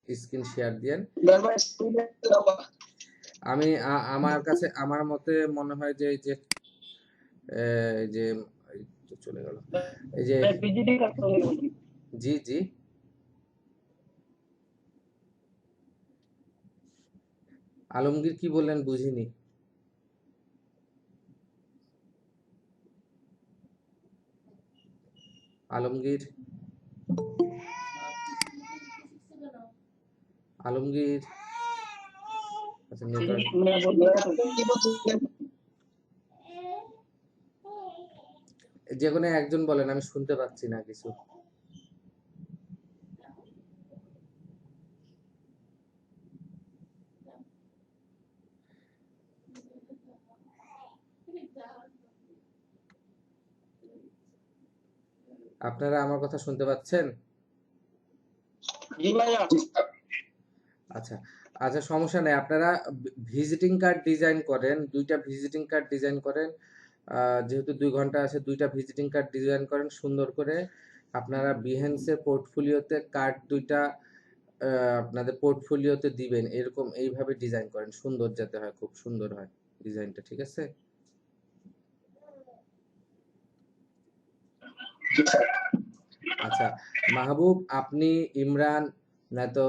Screen share দেন। আমি আমার কাছে আমার মতে মনে হয় যে এই যে চলে গেল এই যে জি জি আলমগীর কি বললেন বুঝিনি। আলমগীর আলমগীর আচ্ছা নেটওয়ার্ক যে কোনো একজন বলেন, আমি শুনতে পাচ্ছি না কিছু। আপনারা আমার কথা শুনতে পাচ্ছেন? আচ্ছা আচ্ছা সমস্যা নেই। আপনারা ভিজিটিং কার্ড ডিজাইন করেন, 2টা ভিজিটিং কার্ড ডিজাইন করেন। যেহেতু 2 ঘন্টা আছে, 2টা ভিজিটিং কার্ড ডিজাইন করেন সুন্দর করে। আপনারা বিহেন্সের পোর্টফোলিওতে কার্ড 2টা আপনাদের পোর্টফোলিওতে দিবেন, এরকম এইভাবে ডিজাইন করেন, সুন্দর যাতে হয়, খুব সুন্দর হয় ডিজাইনটা, ঠিক আছে? আচ্ছা মাহবুব, আপনি, ইমরান, না তো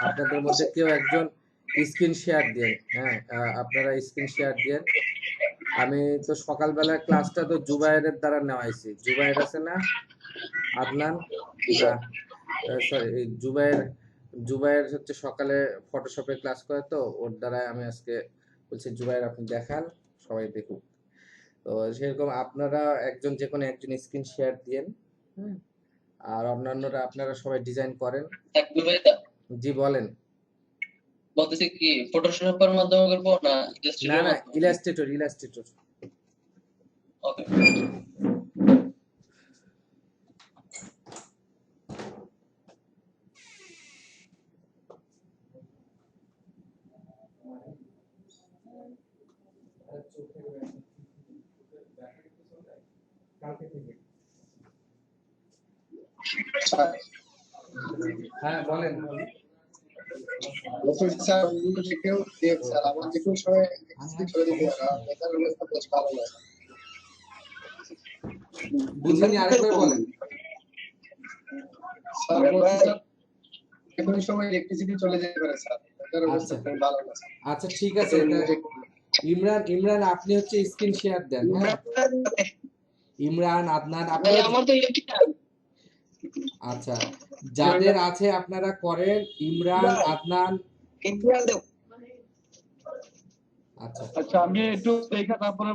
আপনাদের মধ্যে কেউ একজন স্ক্রিন শেয়ার দেন। হ্যাঁ আপনারা স্ক্রিন শেয়ার দেন। আমি তো সকালবেলার ক্লাসটা তো জুবাইরের দ্বারা নেওয়াইছি। জুবাইর আছে না, আদনান, সরি জুবাইর হচ্ছে সকালে ফটোশপে ক্লাস করে, তো ওর দ্বারা আমি আজকে বলছি জুবাইর আপনি দেখান, সবাই দেখুক। তো সেরকম আপনারা একজন যে কোনো একজন স্ক্রিন শেয়ার দিয়েন। হ্যাঁ আর অন্যান্যরা আপনারা সবাই ডিজাইন করেন। জি বলেন। বলতেছি কি ফটোশপের মাধ্যমে করব না না না ইলাস্ট্রেটর ওকে হ্যাঁ বলেন। বুঝিনি, আরেকবার বলেন। আচ্ছা ঠিক আছে। ইমরান আপনি হচ্ছে স্ক্রিন শেয়ার দেন। হ্যাঁ ইমরান, আদনান, আপনারা আচ্ছা যাদের আছে আপনারা করেন। ইমরান, আদনান, আচ্ছা আচ্ছা আমি একটু দেখা তারপরে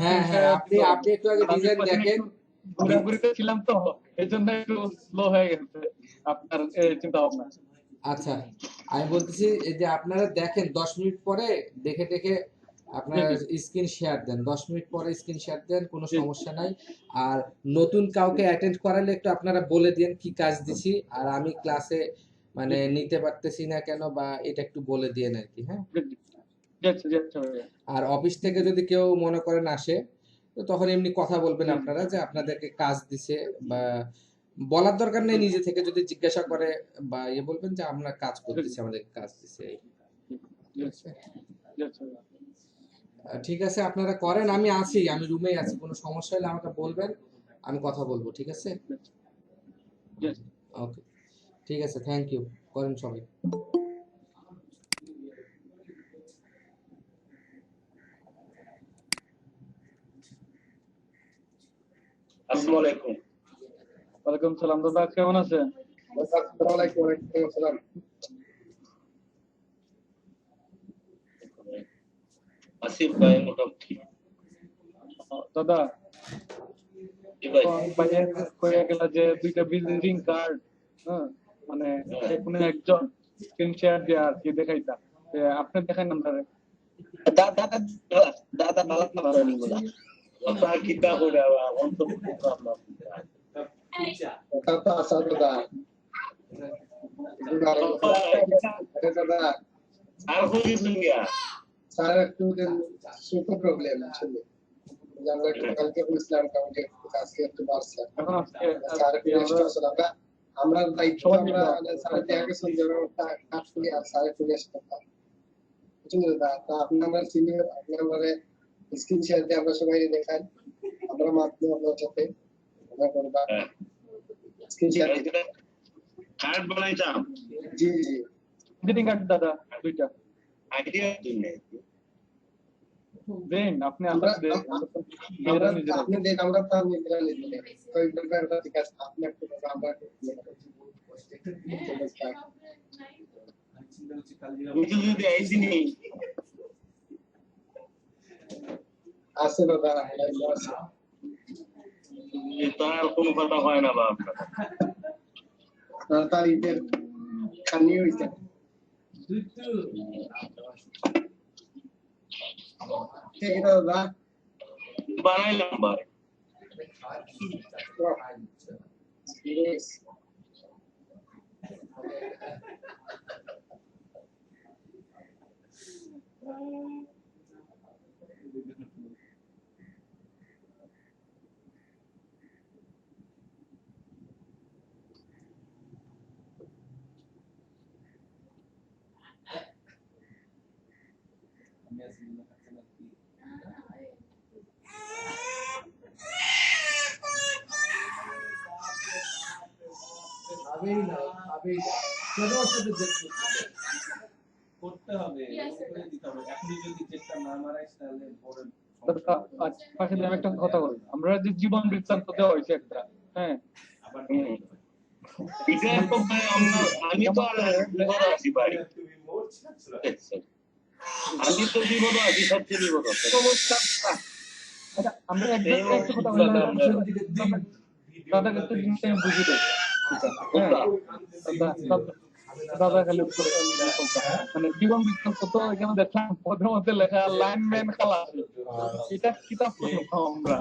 হ্যাঁ আপনি একটু আগে ডিজাইন দেখেন। ঘোরাঘুরিতে ছিলাম তো এইজন্য একটু স্লো হয়ে গেছে আপনার চিন্তা ভাবনা। আচ্ছা আমি বলতেছি যে আপনারা দেখেন 10 মিনিট পরে দেখে আপনারা স্ক্রিন শেয়ার দেন। 10 মিনিট পরে স্ক্রিন শেয়ার দেন, কোনো সমস্যা নাই। আর নতুন কাউকে অ্যাটেন্ড করালে একটু আপনারা বলে দেন কি কাজ দিছি, আর আমি ক্লাসে মানে নিতে পারতেছি না কেন, বা এটা একটু বলে দিয়েন আর কি। হ্যাঁ আর অফিস থেকে যদি কেউ মনে করেন আসে, তো তখন এমনি কথা বলবেন আপনারা যে আপনাদেরকে কাজ দিছে, বা বলার দরকার নেই, নিজে থেকে যদি জিজ্ঞাসা করে বা বলবেন যে আমরা কাজ করতেছি, আমাদের কাজ দিছে। ঠিক আছে আপনারা করেন, আমি আছি, আমি রুমেই আছি, কোনো সমস্যা হলে আমাকে বলবেন, আমি কথা বলবো, ঠিক আছে? ওকে ঠিক আছে, থ্যাংক ইউ। করেন সবাই। আসসালামু আলাইকুম। ওয়ালাইকুম সালাম। দাদা কেমন আছেন? ওয়ালাইকুম আসসালাম। আসিফ ভাই মোটামুটি দাদা কয়ে গেল যে 2টা ভিজিটিং কার্ড, হ্যাঁ মানে কোনো একজন স্ক্রিন শেয়ার দিয়ে আর কি দেখাইতা, আপনি দেখাই নাম তারে। দাদা ভালো ভালো নিগুলা আপনার কিতা করে মন্তব্য করতে আপনার কথা আসা দাদা দাদা আর হই দুনিয়া স্যার একটু সুতো প্রবলেম ছিল, আমরা কালকে বুঝলাম কাউকে আজকে একটু বাড়ছে। এখন আজকে স্যার একটু রেস্ট আছে দাদা, আমরা দায়িত্ব সবাই আমরা মিলে। মানে স্যার দেখা গেছে যে কাজ করি আর স্যারের ফিরে আসতে বুঝছেন দাদা, তা আপনি আমার সিনিয়র, আপনি আমাদের স্ক্রিন শেয়ার দিয়ে আমরা সবাই দেখান, আমরা মাধ্যমে আপনার সাথে আমরা করবা হ্যাঁ। স্ক্রিন শেয়ার দিতে। কার্ড বানাইতাম জি জি ভিজিটিং কার্ড দাদা দুইটা আইডিয়া দিনে দেন, আপনি আমরা আমাদের দেন, আমরা নিজেরা আপনি দেন, আমরা তো নিজেরা নিতে তো এই ব্যাপারটা ঠিক আছে, আপনি একটু কথা আমরা তুমি তো যদি আইসিনি আছে দাদা আছে। তো আর কোনো কথা হয় না বাপ তার ঈদের খানি হইছে ঠিক আছে দাদা। বানাইলাম ভাই Yes. ভাবেই না কেন ওর সাথে জেদ করতে হবে করে দিতে হবে এখনই যদি চেষ্টা না মারাইস তাহলে পরে পাশে আমি একটা কথা বলি, আমরা যে জীবন বৃত্তান্ত দেওয়া হয়েছে একটা, হ্যাঁ আবার এটা তো ভাই আমি তো আর বিপদ আছি ভাই তুমি মোর ছাড়ছ আমি তো বিপদ আছি সবচেয়ে বিপদ আছে আচ্ছা, আমরা একটা কথা বললাম, দাদা একটা জিনিস আমি বুঝি দেয়, দাদা খালি মানে জীবন বৃত্তান্ত তো এখানে দেখলাম পদের মধ্যে লেখা লাইনম্যান খালা, এটা কিতাব পড়লাম আমরা।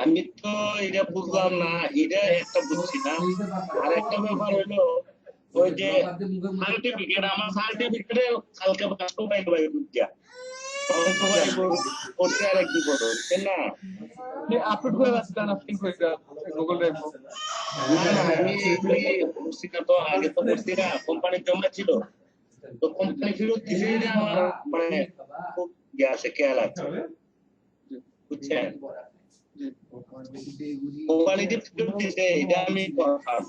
আমি তো এটা বুঝলাম না, এটা একটা বুঝছি না। আর একটা ব্যাপার হলো ওই যে সার্টিফিকেট, আমার সার্টিফিকেটে কালকে বাস্তব পাই ভাই বুঝছা সবাই করতে আর কি করো না আপলোড করে রাখছেন আপনি গুগল ড্রাইভ। না না আমি এগুলি করছি না, তো আগে তো করছি না, কোম্পানির জমা ছিল তো কোম্পানি ফেরত দিছে, এটা আমার মানে খুব ইয়ে আছে, খেয়াল আছে বুঝছেন, কোম্পানি যে ফেরত দিছে এটা আমি কনফার্ম,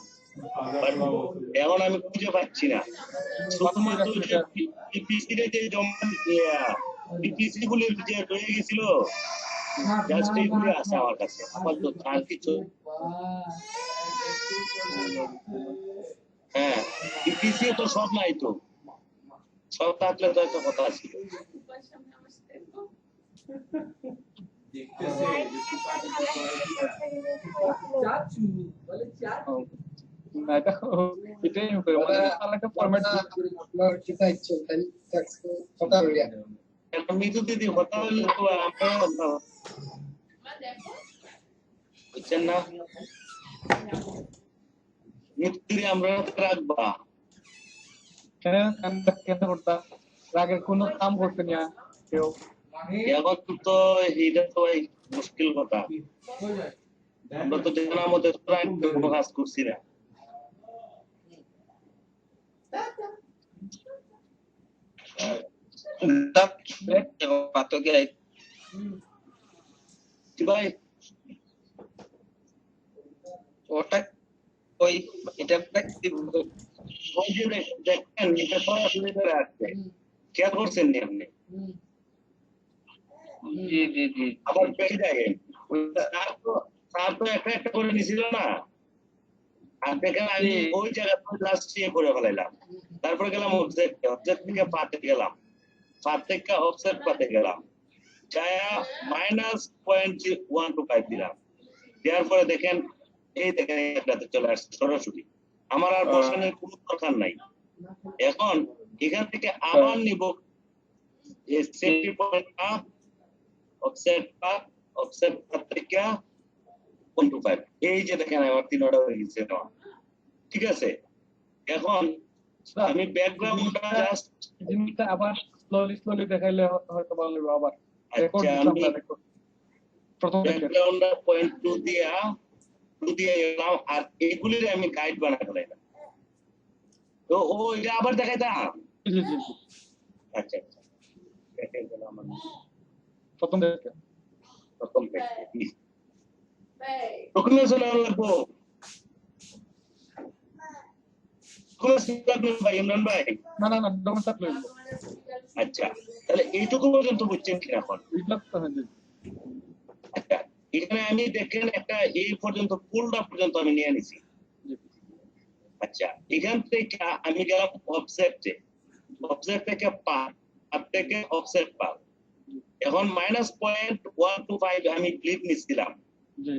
এখন আমি খুঁজে পাচ্ছি না। শুধুমাত্র পিপিসি রে যে জমা পিপিসি গুলি যে রয়ে গেছিল জাস্ট এইগুলি আছে আমার কাছে, আমার তো আর কিছু হ্যাঁ পিপিসি তো সব নাই, তো সব থাকলে তো একটা কথা ছিল। দেখতেছে যে সুপার চাচু বলে চাচু না এটা এটাই করে মানে একটা ফরম্যাট আপনার কি চাইছেন তাই কথা বলিয়া মৃদু দিদি কথা বললে তো আমরা বুঝছেন না, মৃদু দিদি আমরা রাখবা কেন কেন করতা রাগের কোনো কাম করতে না কেউ, এখন তো এটা তো ভাই মুশকিল কথা, আমরা তো জানার মধ্যে কোনো কাজ করছি না। ভাই ওটা ওই এটা ওই যে দেখেন এটা সরাসরি করে আসছে, খেয়াল করছেন নি আপনি? জি জি জি আবার পেয়ে যায় তার তো একটা একটা করে নিছিল না, আর দেখেন আমি ওই জায়গা লাস্ট করে ফেলাইলাম, তারপরে গেলাম অবজেক্ট, অবজেক্ট থেকে পাতে গেলাম, পাত থেকে অফসেট পাতে গেলাম, ছায়া -0.125 দিলাম, দেওয়ার পরে দেখেন এই দেখেন একটাতে চলে আসছে সরাসরি, আমার আর বসানোর কোনো দরকার নাই। এখন এখান থেকে আবার নিব সেফটি পয়েন্ট আপ, অফসেট পাত, অফসেট পাত থেকে 125, এই যে দেখেন আমার 3 অর্ডার হয়ে গেছে, ঠিক আছে। এখন আমি ব্যাকগ্রাউন্ডটা জাস্ট জিনিসটা আবার স্লোলি দেখাইলে হয়তো ভালো হবে। আবার রেকর্ড আচ্ছা দিলাম আমি না, রেকর্ড প্রথম থেকে ব্যাকগ্রাউন্ডটা 0.2 দিয়া দিয়ে গেলাম, আর এইগুলির আমি গাইড বানাতে ফেলাইলাম। তো ও এটা আবার দেখাইতাম। জি জি জি আচ্ছা আচ্ছা, দেখাই গেল আমার প্রথম থেকে প্রথম থেকে ডকুমেন্টস হলে লাগবো, ডকুমেন্টস লাগবে ভাই ইমরান ভাই। না না না ডকুমেন্ট সাপ্লাই আচ্ছা, তাহলে এইটুকু পর্যন্ত বুঝছেন কিনা এখন? এইটা তো হ্যাঁ জি আচ্ছা, এখানে আমি দেখেন একটা এই পর্যন্ত ফুলটা পর্যন্ত আমি নিয়ে নিছি। জি আচ্ছা, এখান থেকে আমি গেলাম অবজেক্টে, অবজেক্ট থেকে পার থেকে অবজেক্ট পার। এখন -0.125 আমি ক্লিক নিছিলাম, জি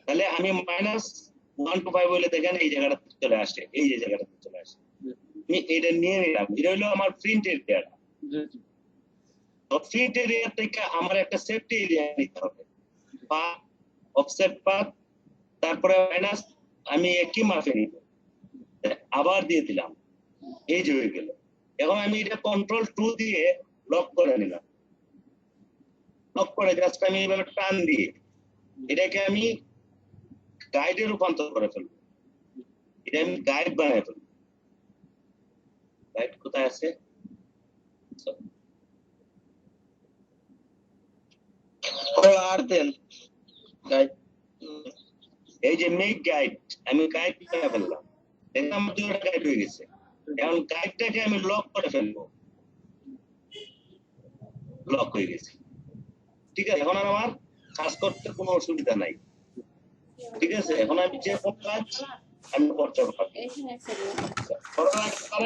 তাহলে আমি -125 বলে দেখেন এই জায়গাটা চলে আসে, এই যে জায়গাটা চলে আসে। আমি এটা নিয়ে নিলাম, এটা হলো আমার প্রিন্ট এরিয়া। জি জি তো প্রিন্ট এরিয়া থেকে আমার একটা সেফটি এরিয়া নিতে হবে, পা অফসেট পাথ, তারপরে মাইনাস আমি একই মাপে নিব, আবার দিয়ে দিলাম, এই যে হয়ে গেল। এখন আমি এটা Ctrl+2 দিয়ে লক করে নিলাম, লক করে জাস্ট আমি এইভাবে টান দিয়ে এটাকে আমি গাইডে রূপান্তর করে ফেলবো, এটা আমি গাইড বানাই ফেলবো। গাইড কোথায় আছে? আর দেন গাইড এই যে মেক গাইড, আমি গাইড বানাই ফেললাম, এটা আমার দুটো গাইড হয়ে গেছে। এখন গাইডটাকে আমি লক করে ফেলবো, লক হয়ে গেছে। ঠিক আছে, এখন আর আমার কাজ করতে কোনো অসুবিধা নাই। ঠিক আছে, এখন আমি যে কোনো কাজ আমি করতে পারবো।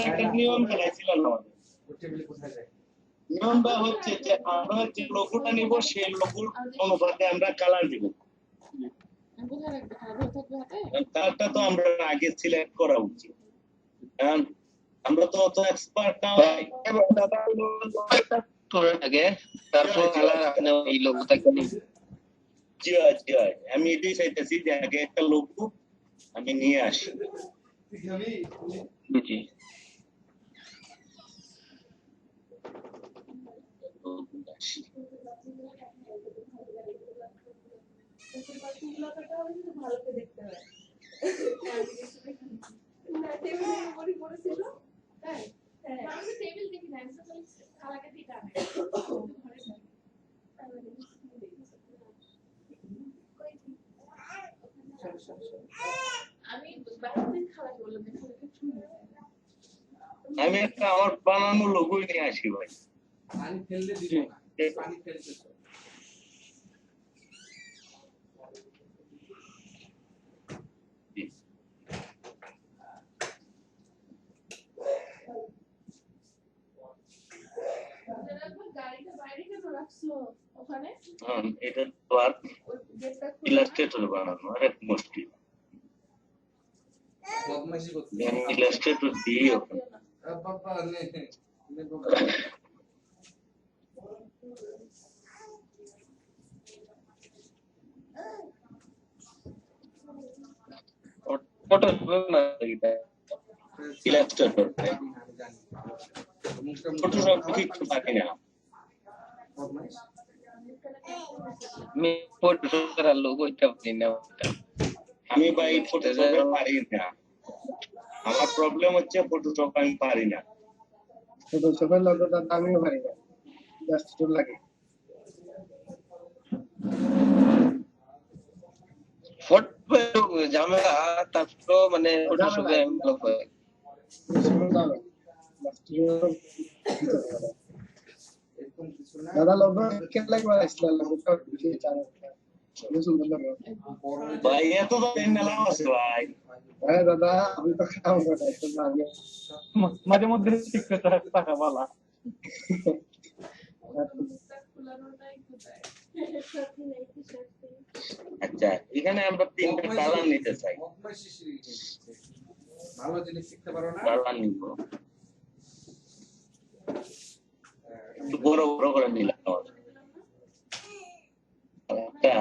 একটা নিয়ম ফেলাইছিলাম আমাদের, নিয়মটা হচ্ছে যে আমরা যে লোগোটা নিব সেই লোগোর অনুপাতে আমরা কালার দিব। কালারটা তো আমরা আগে সিলেক্ট করা উচিত, কারণ আমরা তো অত এক্সপার্ট না। করে থাকে তারপর কালার আপনি এই লোগোটাকে নিন। জি জি, আমি এটাই চাইতেছি যে আগে একটা লোগো আমি নিয়ে আসি। জি আমি একটা আমার বানানো লোগো নিয়ে আসি ভাই। পানি ফেললে দিব না, পানি ফেলতে তো এটা তো আর ইলাস্ট্রেটর বানানো আর এক মুশকিল, বদমাইশি করতে আমি ইলাস্ট্রেটর দিই ওখানে। বাবা নে ফটো না এটা ইলাস্ট্রেটর আমি জানি ফটোশপ কিছু পারি না। বদমাইশ আমি ফটো করার লোগো এটা পারি না। আমি ভাই ফটোশপে পারি না, আমার প্রবলেম হচ্ছে ফটোশপ আমি পারি না। ফটোশপের লোগোটা তো আমিও পারি না, জাস্ট টুল লাগে। ফটো ঝামেলা, তারপর মানে ফটোশপে আমি ভালো পাই। এরকম কিছু না দাদা লোগো কেন লাগবে আসলে লোগোটা ভিডিও চালানো সুন্দর লাগে। ভাই এত তো মেলা আছে ভাই। হ্যাঁ দাদা আমি তো কাম করে তো লাগে মাঝে মধ্যে শিখতে টাকা বালা আচ্ছা, এখানে আমরা তিনটা কালার নিতে চাই, বদমাইশি শিখে গেছে। ভালো জিনিস শিখতে পারো না, কালার নিব, একটু বড় বড় করে নিলাম একটা।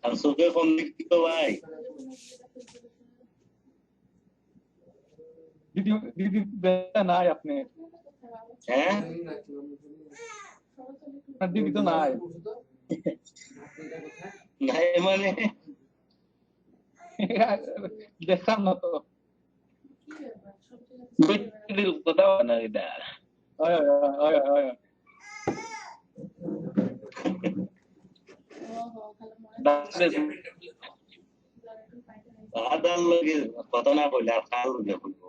আর চোখে কম দেখি তো ভাই। দিদি দিদি নাই আপনি হ্যাঁ, দিদি তো নাই নাই মানে দেখার না তো বিটির কোথাও না এটা হয় হয় হয় হয় আদার লগে কথা না কইলে আর কার লগে কইবো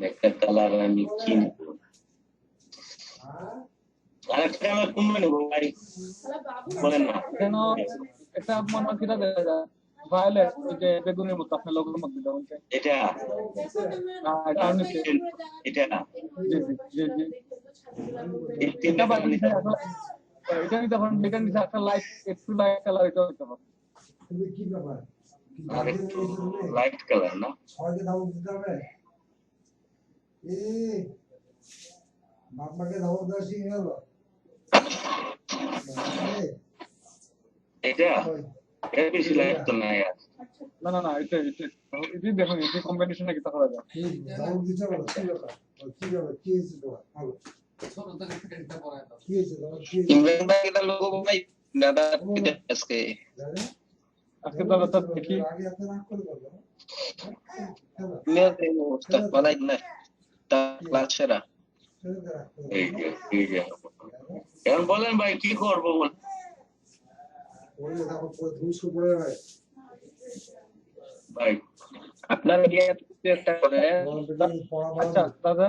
একটা কালার আমি কিনবো আরেকটা আমার কোনটা নেবো ভাই বলেন না কেন একটা মনে কিটা দেখা যায় ভায়োলেট ওই যে বেগুনের মতো আপনার লোকের মধ্যে যেমন এটা এটা নিচে এটা জি জি জি জি এই তিনটা এটা বাকি নিতে হবে। এটা নিতে পারেন এটা নিচে একটা লাইট একটু লাইট কালার এটা হতে পারে আর একটু লাইট কালার না এটা এর বেশি লাইট তো নাই আর না না না এটা দেখুন এটা কম্বিনেশনে কিটা করা যায় ইমরান ভাই এটা লোগো ভাই দাদা আজকে আজকে তো তো দেখি মেয়ে অবস্থা বানাই না তা ক্লাস সেরা এই যে এখন বলেন ভাই কি করবো ভাই আপনার এরিয়া একটা করে আচ্ছা দাদা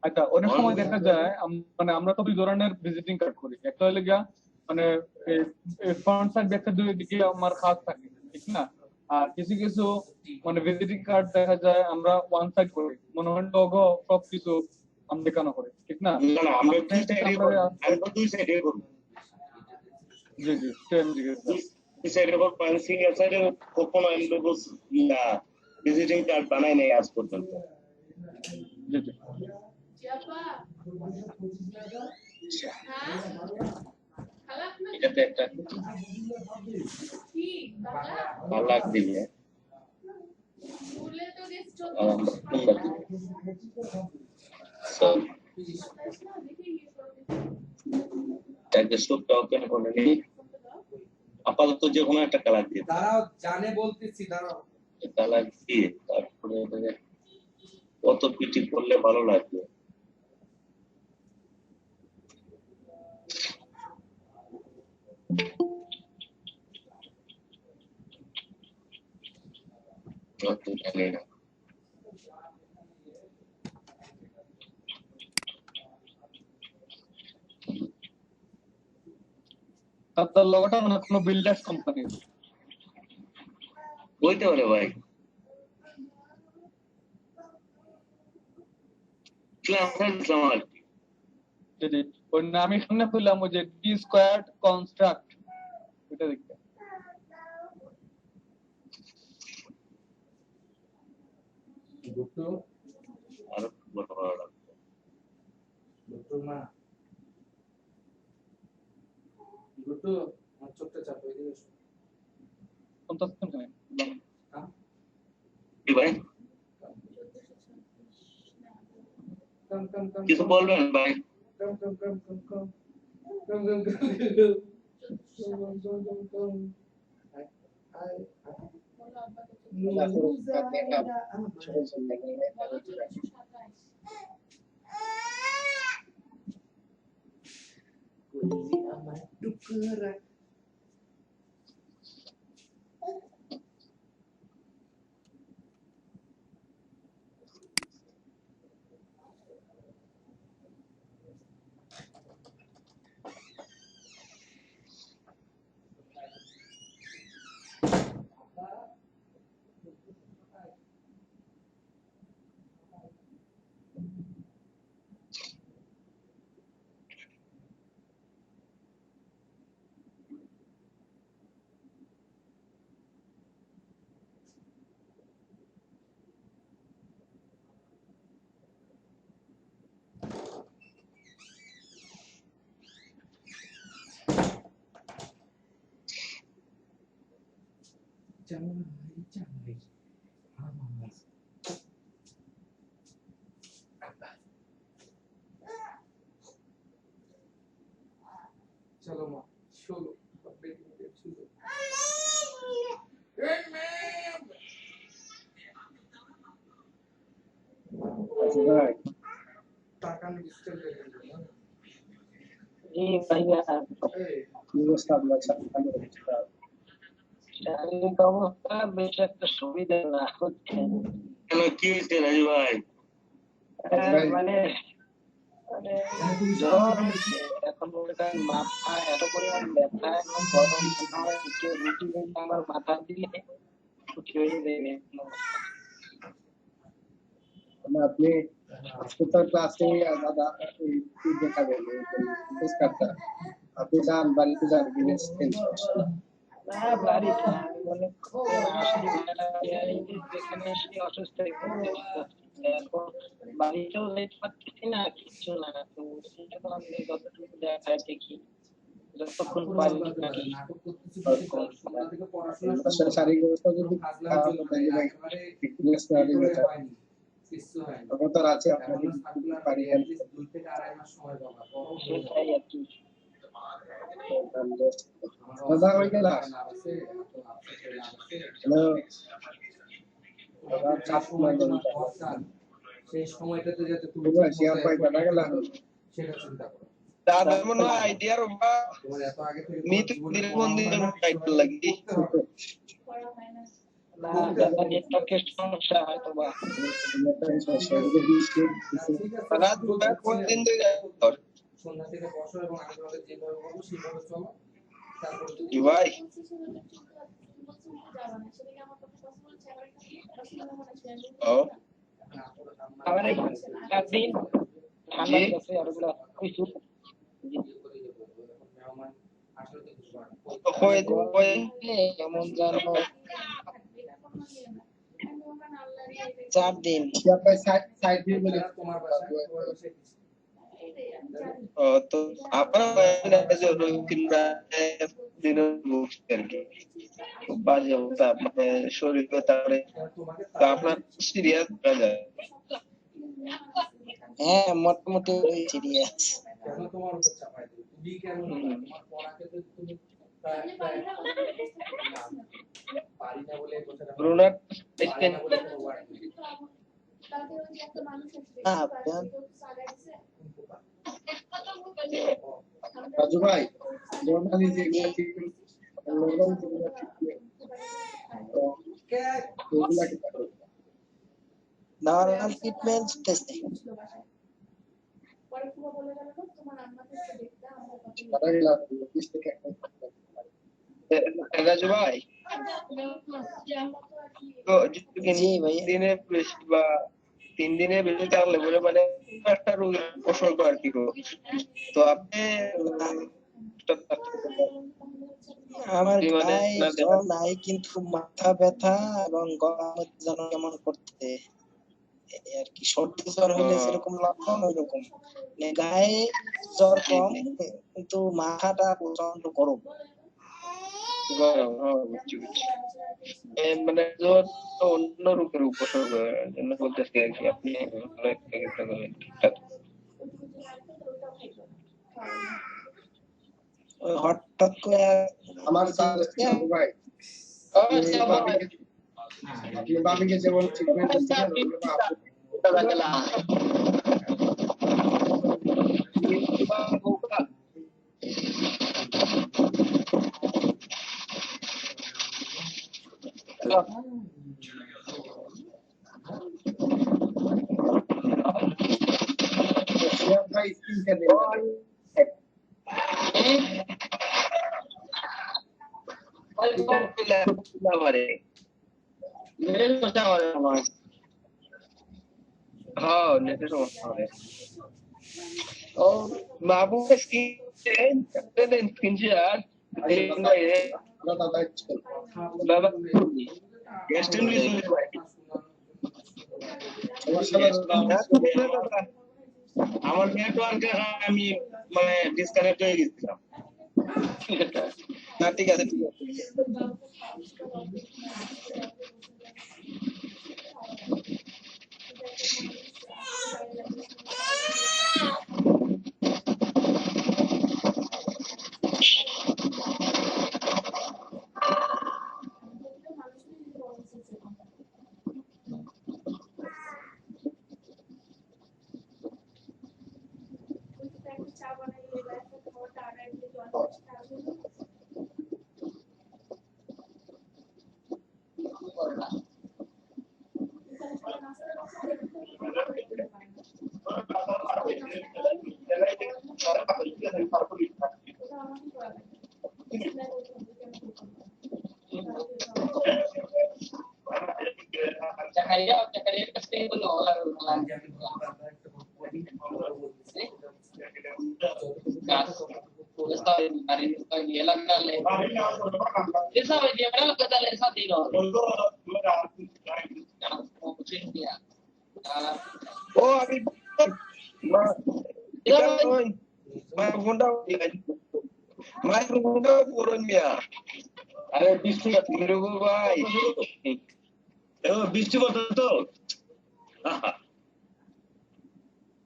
আচ্ছা অনেক সময় দেখা যায় মানে আমরা তো দুই ধরনের ভিজিটিং কার্ড করি একটা হলো গিয়া মানে ফ্রন্ট সাইড ব্যাক সাইড দুই দিকে আমার খাস থাকে ঠিক না আর কিছু কিছু মানে ভিজিটিং কার্ড দেখা যায় আমরা ওয়ান সাইড করি মনে হয় লোগো সব কিছু আমরা দেখানো করি ঠিক না না না আমরা দুই সাইডে করব আমরা দুই সাইডে করব জি জি সেম জিজ্ঞেস দুই সাইডে করব সিঙ্গেল সাইডে কখনো আমি লোগো না ভিজিটিং কার্ড বানাই নাই আজ পর্যন্ত জি জি এটাতে একটা লাখ দিলে ওপেন করে নিই আপাতত যে কোনো একটা কালার দিয়ে দাঁড়াও জানে বলতেছি দাঁড়াও কালার দিয়ে তারপরে কত পিটি করলে ভালো লাগবে জানি না তার লোগোটা মানে কোনো বিল্ডার্স কোম্পানি বলতে পারে ভাই যদি ওর নামই সামনে পেলাম ওই যে ডি স্কোয়ার্ড কনস্ট্রাক্ট এটা দেখতে গুট্টু আরো ভালো লাগবে গুট্টু মা গুট্টু আমার চোখটা চাপ হয়ে গেছে কোনটা শুনছেন কি ভাই কম কম কম কিছু বলবেন ভাই কম কম কম কম কম কম কম কম কম আমার টুকরা Saloma. Solo. ভাই জি ভাইয়া, কি অবস্থা আপনার সাথে অবস্থা? শারীরিক অবস্থা বেশ একটা সুবিধা না হচ্ছে। কেন কি হয়েছে রাজু ভাই? মানে মানে জ্বর হচ্ছে, এখন মনে করেন মাথা এত পরিমাণ ব্যথা এবং গরম মনে হয় কেউ রুটি ভেঙে আমার মাথা দিলে রুটি হয়ে যাবে এমন অবস্থা। মানে আপনি হাসপাতাল ক্লাসে দাদা এই দেখাবেন পুরস্কারটা আপনি যান বাড়িতে যান সমস্যা না বাড়িতে না, আমি মনে করেন আসি যেখানে এসে অসুস্থ হয়ে পড়তে এখন বাড়িতেও যেতে পারতেছি না, কিছু না। তো সেটা তো আমি যতটুকু দেখায় দেখি, যতক্ষণ পারি নাকি আসলে শারীরিক অবস্থা যদি খারাপ হয় তাহলে ভাই একটু রেস্ট নেওয়া দিলে আমার তো আছে আপনাকে পারি সেটাই আর কি। দাদা হয়ে গেল হ্যালো দাদা চাপ না দেন সেই সময়টাতে যাতে তুমি শিয়ার পাই দাদা গেল সেটা চিন্তা করো। দাদা মনে হয় আইডিয়ার বা তোমার এত আগে থেকে মিত দীর্ঘদিন টাইট লাগি না দাদা নেটওয়ার্কের সমস্যা হয়তো বা। রাত কোন দিন ধরে সন্ধ্যা থেকে বসো এবং আমি তোমাদের যেভাবে বলবো সেইভাবে চলো। তারপরে কি ভাই ও আবার একদিন ঠান্ডা গেছে আর ওগুলা কিছু এমন জানো 4 দিন শিয়ার পাই সাইড দিয়ে বলে তোমার বাসায় তো আপনার কিংবা দিনের মুক্তি আর কি বাজে অবস্থা মানে শরীরে তাহলে তো আপনার সিরিয়াস হয়ে যায় হ্যাঁ মোটামুটি সিরিয়াস। কেন তোমার উপর চাপাই দিই তুমি কেন তোমার পড়াকে তো তুমি পারি না বলে কথাটা রুনার পারি না বলে কোনো ওয়ার্ড নেই। রাজু ভাই নরমালি যে নরমাল ওগুলা কি নরমাল ট্রিটমেন্ট টেস্টিং দাদা গেল অফিস থেকে রাজু ভাই তো জি ভাই দিনে বেশি বা 3 দিনে বেশি থাকলে বলে মানে একটা রোগের উপসর্গ আর কি তো আপনি আমার মানে গায়ে জ্বর নাই কিন্তু মাথা ব্যথা এবং গলার মধ্যে যেন কেমন করতে এই আর কি। সর্দি জ্বর হলে সেরকম লক্ষণ ওইরকম, মানে গায়ে জ্বর কম কিন্তু মাথাটা প্রচন্ড গরম। গরম বুঝছি মানে জ্বর তো অন্য রূপের উপসর্গ জন্য বলতেছি আর কি আপনি অনেক চিকিৎসা করেন ঠিকঠাক ওই হঠাৎ করে আমার ভাই আপনি বাবিকে যেমন ট্রিটমেন্ট ভাই স্কিন কেয়ার হ্যাঁ নেটের সমস্যা হবে ও বাবু স্ক্রিন শেয়ার বাবা এক্সট্রিমলি সরি ভাই আমার নেটওয়ার্কে আমি মানে ডিসকানেক্ট হয়ে গেছিলাম না ঠিক আছে Esa hoy día lo que tal esa tiro. ও আমি এটা ওই মাইক্রোফোনটা পুরন মিয়া আরে বৃষ্টি নিরুবুল ভাই বৃষ্টি পড়তো তো আহা,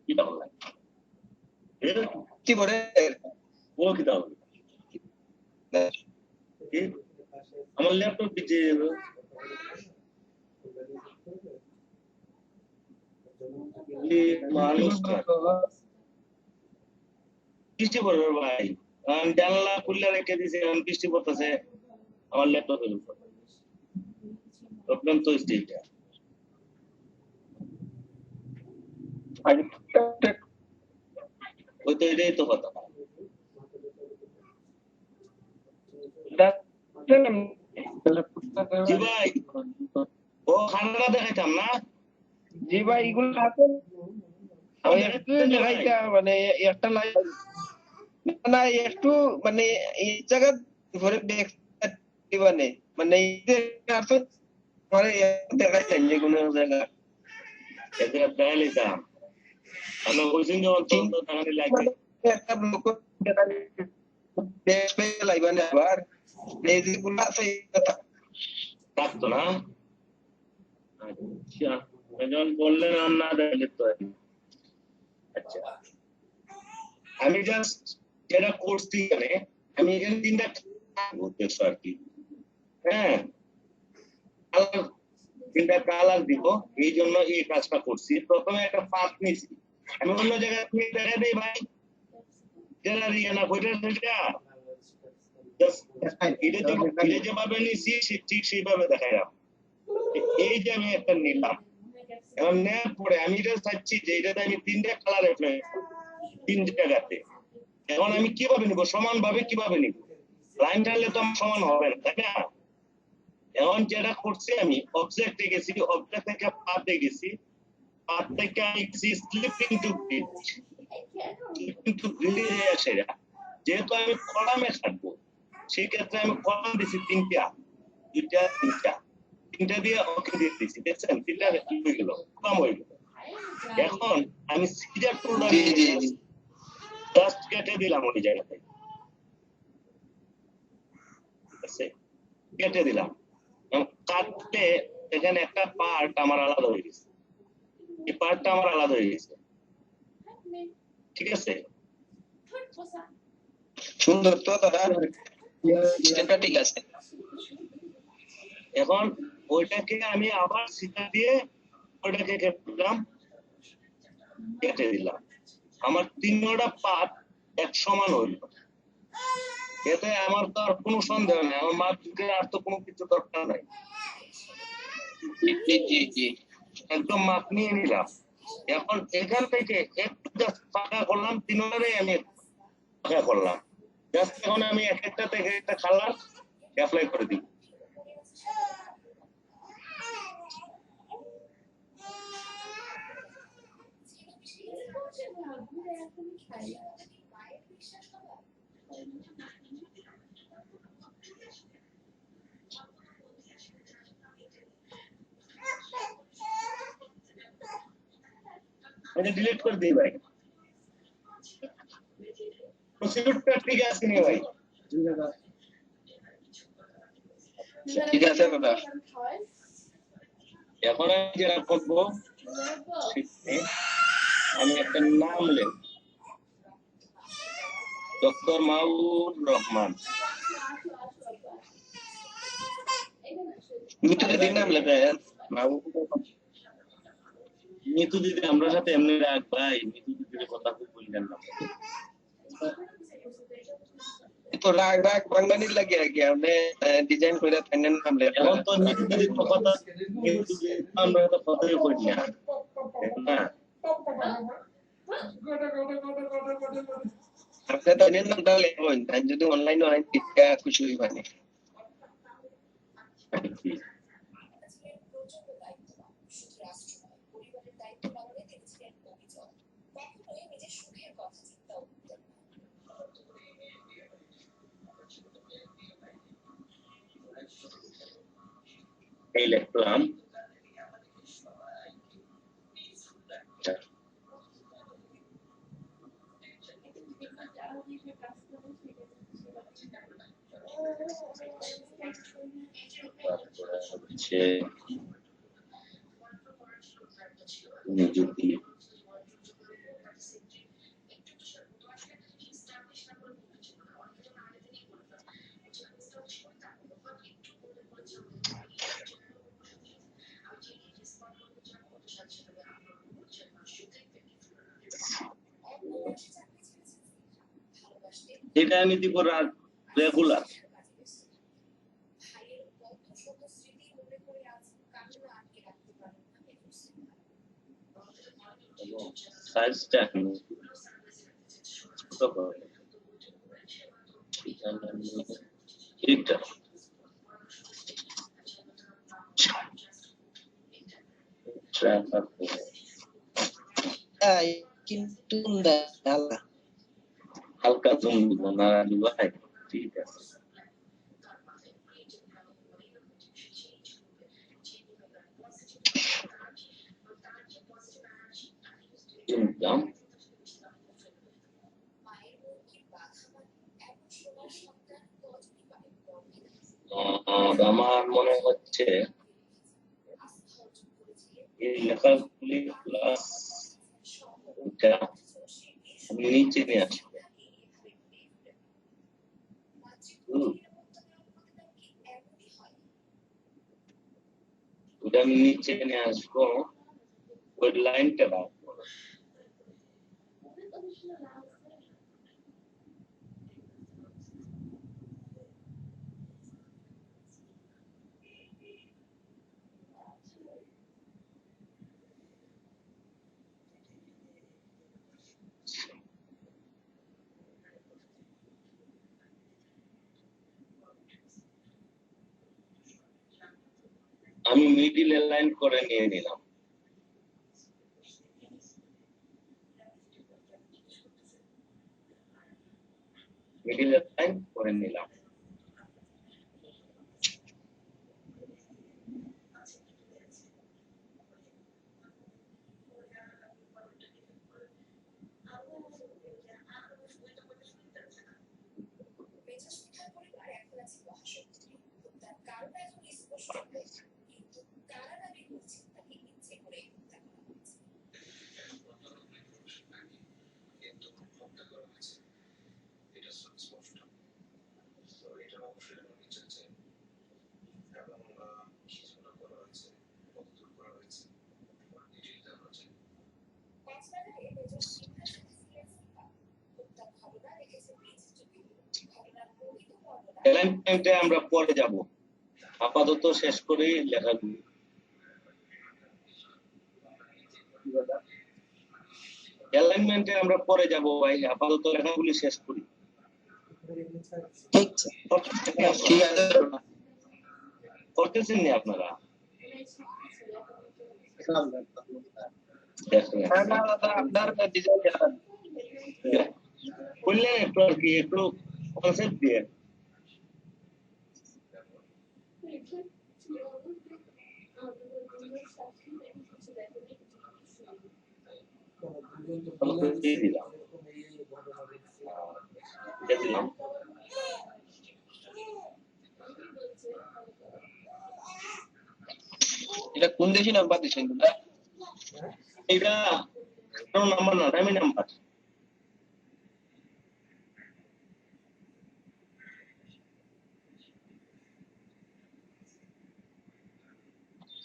কি বললাম কি করে ও কি দাও আমার ল্যাপটপ দিচ্ছে মানুষ বৃষ্টি পড়বে ভাই আমি জানলা খুললে রেখে দিয়েছি এখন বৃষ্টি পড়তেছে আমার ল্যাপটপের উপর প্রবলেম তো স্টিলটা ওই তো এটাই তো কথা জি ভাই ও খানাটা দেখাইতাম না জি ভাই এগুলো আছে ওই একটু দেখাইতা মানে একটা লাইভ না একটু মানে এই জায়গা ঘরে মানে মানে এই যে আসলে পরে দেখাইতেন যে কোনো জায়গা এদের দেখাইতাম আমি বলছেন যে অন্তত দেখানি লাগবে একটা লোক দেখবে লাইবানে আবার এই যেগুলো আছে থাকতো না আচ্ছা যখন বললেন আর না দেখলে তো আচ্ছা আমি জাস্ট যেটা করছি এখানে আমি এখানে তিনটা উদ্দেশ্য আর কি হ্যাঁ তিনটা কালার দিব এই জন্য এই কাজটা করছি প্রথমে একটা পাত নিয়েছি আমি অন্য জায়গায় দেখা দিই ভাই যারা রিয়ানা বইটা এটা যেভাবে নিয়েছি ঠিক সেইভাবে দেখাইলাম এই যে আমি একটা নিলাম এখন নেওয়ার পরে আমি এটা চাচ্ছি যে এটাতে আমি তিনটা কালার অ্যাপ্লাই তিন জায়গাতে এখন আমি কিভাবে নিব সমান ভাবে কিভাবে নিব লাইন টানলে তো আমার সমান হবে না তাই না এখন যেটা করছি আমি অবজেক্টে গেছি অবজেক্ট থেকে পাতে গেছি পাত থেকে আমি গেছি slipping to bridge slipping to ব্রিজে আসে যেহেতু আমি কলামে থাকবো সেই ক্ষেত্রে আমি কলাম দিছি তিনটা দিয়ে ওকে দিয়ে দিছি দেখছেন তিনটা কি হয়ে গেল কলাম হয়ে গেল এখন আমি সিজার টুলটা জাস্ট কেটে দিলাম ওই জায়গাতে ঠিক আছে কেটে দিলাম কাটতে এখানে একটা পার্ট আমার আলাদা হয়ে গেছে এই পার্টটা আমার আলাদা হয়ে গেছে ঠিক আছে সুন্দর তো দাদা সেটা ঠিক আছে এখন ওইটাকে আমি আবার সিটা দিয়ে ওইটাকে কেটে দিলাম আমার তিনটা পাত এক সমান হইল এতে আমার তো আর কোনো সন্দেহ নেই আমার মাপ দিকে আর তো কোনো কিছু দরকার নাই একদম মাপ নিয়ে নিলাম এখন এখান থেকে একটু জাস্ট ফাঁকা করলাম তিনটারে আমি ফাঁকা করলাম জাস্ট এখন আমি এক একটা থেকে একটা কালার অ্যাপ্লাই করে দিই এটা ডিলিট করে দিই ভাই প্রসিডিউরটা ঠিক আছে নি ভাই ঠিক আছে দাদা এখন আমি যেটা করবো আমি একটা নাম লিখ ডক্টর মাহবুব রহমান মিঠু দিদির নাম লেখেন মিতু দিদি আমরা সাথে এমনি রাখ ভাই মিতু দিদির কথা খুব বললেন না তো রাগ রাগ বাঙালির লাগে আর কি আপনি ডিজাইন করে ফাইনাল নাম লেখেন এখন তো মিতু দিদির কথা মিতু দিদির আমরা তো কথাই করি না আপনি ফাইনাল নামটা লেখুন আর যদি অনলাইনে হয় খুশি হইবানি এই লিখলাম তারপরে হচ্ছে যদি এটা আমি দিব রেগুলার সাইজটা ছোট করে এটা ট্রান্সফার করে কিন্তু আল্লাহ হালকা জুম দিব না ভাই ঠিক আছে জুম আমার মনে হচ্ছে এই লেখাগুলি প্লাস এটা আমি নিচে নিয়ে আসবো ওটা আমি নিচে নিয়ে আসবো ওই লাইনটা রাখবো আমি মিডিল লাইন করে নিয়ে নিলাম মিডিল লাইন করে নিলাম অ্যালাইনমেন্টে আমরা পরে যাব আপাতত শেষ করি লেখাগুলি অ্যালাইনমেন্টে আমরা পরে যাব ভাই আপাতত লেখাগুলি শেষ করি ঠিক আছে করতেছেন নি আপনারা আপনার ডিজাইন দেখান বললেন একটু আর কি একটু কনসেপ্ট দিয়ে দিয়ে দিলাম দিয়ে দিলাম এটা কোন দেশি নাম্বার দিছেন এটা নাম্বার না টাইমি নাম্বার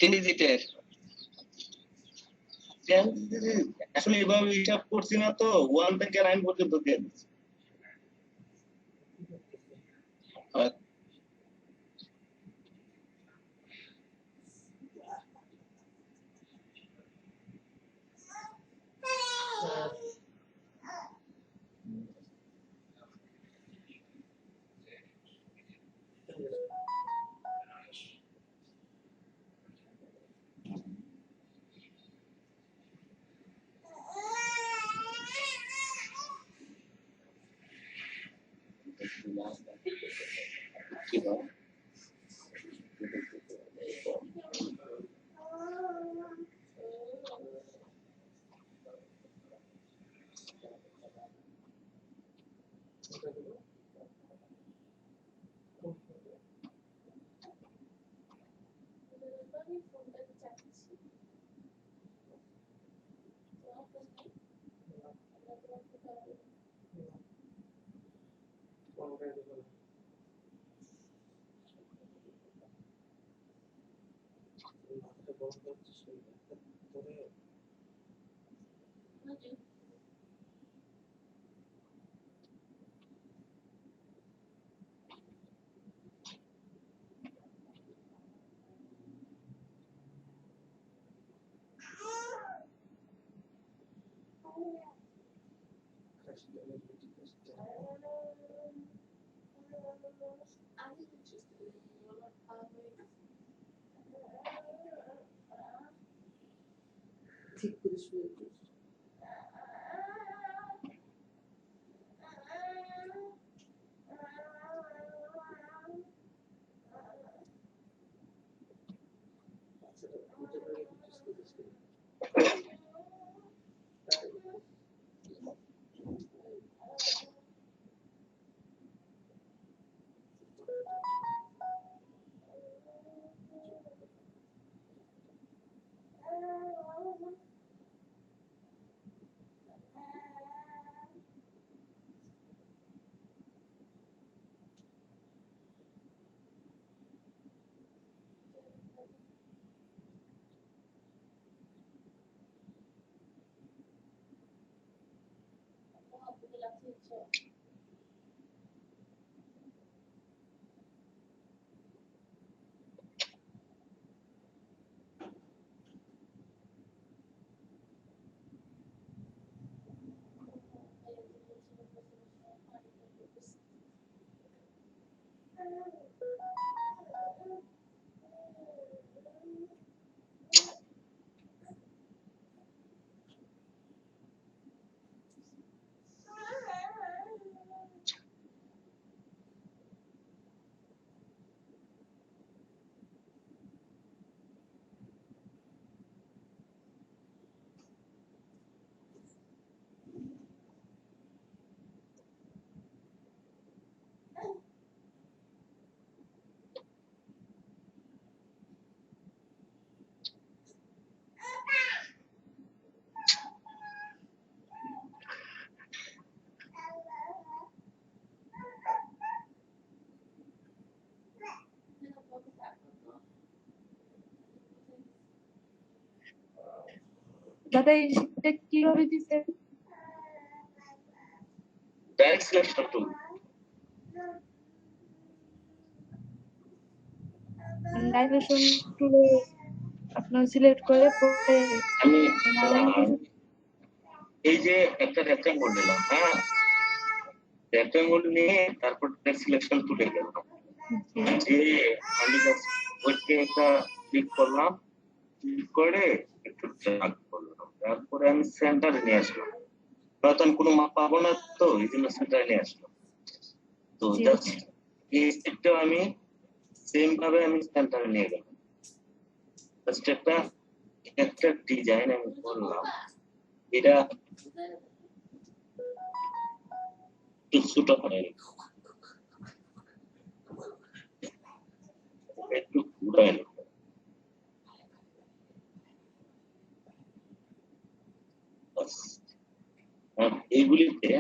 3 ডিজিটের আসলে এভাবে হিসাব করছি না তো 1 থেকে 9 পর্যন্ত দিয়ে দিচ্ছি কি হয় দাদা এই শীটটা কিভাবে দিতে? Direct selection tool. ডাইমেনশন টুলে আপনার সিলেক্ট করে পরে আমি নারায়ণ এই যে একটা রেক্ট্যাঙ্গল নিলাম, হ্যাঁ, রেক্ট্যাঙ্গল নিয়ে তারপর সিলেকশন টুলে গেলাম, যে আমি জাস্ট ওইকে একটা ক্লিক করলাম, ক্লিক করে একটু ড্র্যাগ করলাম, তারপরে আমি সেন্টারে নিয়ে আসলাম। নতুন কোনো মাপ পাবো না, তো এই জন্য সেন্টারে নিয়ে আসলাম। তো জাস্ট এই স্টেপটা আমি সেম ভাবে আমি সেন্টারে নিয়ে গেলাম। জাস্ট একটা ডিজাইন আমি করলাম, এটা একটু ছোট হয়, একটু ঘুরাই নেব। এইগুলিতে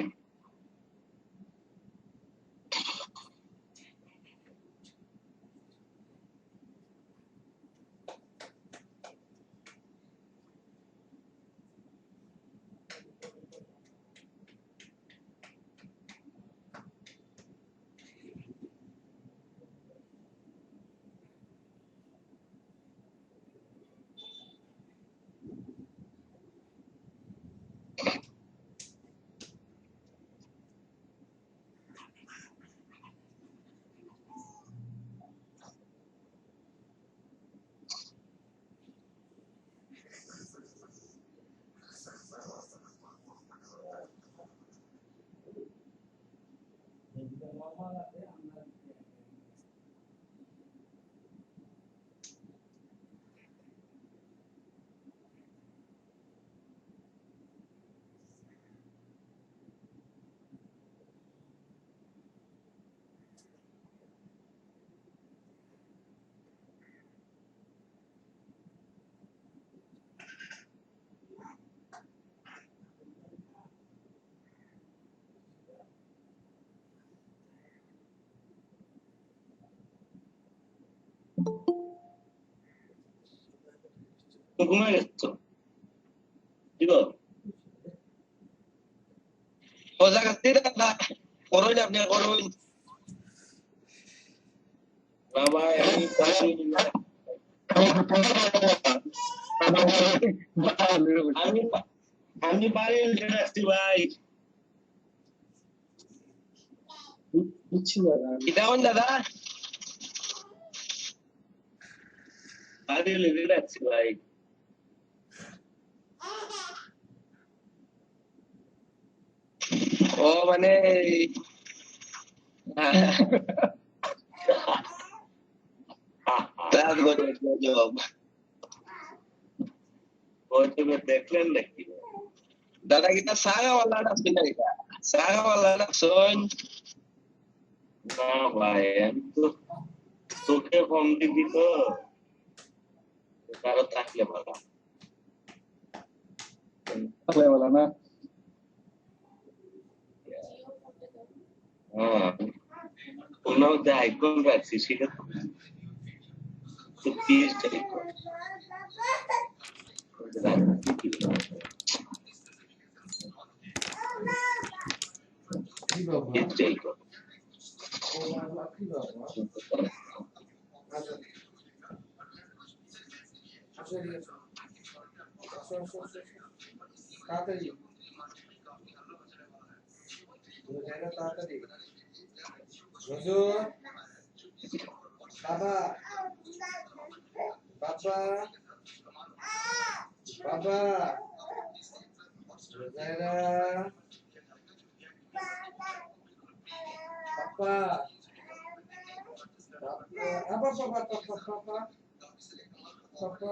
তো ঘুমায় গেছো কি গো? ও জায়গা থেকে না করুন আপনি করুন না ভাই আমি আমি আমি বাড়ি উঠে আসছি ভাই। বুঝছি দাদা এটা হন দাদা বাড়ি উঠে আসছি ভাই। ও মানে রাত করে জবাব ওই তুমি দেখলেন নাকি? দাদা kita সাগাওয়ালাটা শুনে এটা সাগাওয়ালাটা শুন না ভাই আমি তো চোখে কম দিবি তো কারো থাকলে ভালো। থাকলে বলা না হ্যাঁ কোনো যে আইকন রাখছি সেটা তো পিএইচডি আইকন কি বাবা পিএইচডি আইকন ও বাবা কি বাবা আচ্ছা আসো এদিকে আসো আসো আসো আসো তাড়াতাড়ি জায়গা তাড়াতাড়ি রোজু বাবা বাবা বাবা রোজাইরা পাপা পাপা পাপা পাপা পাপা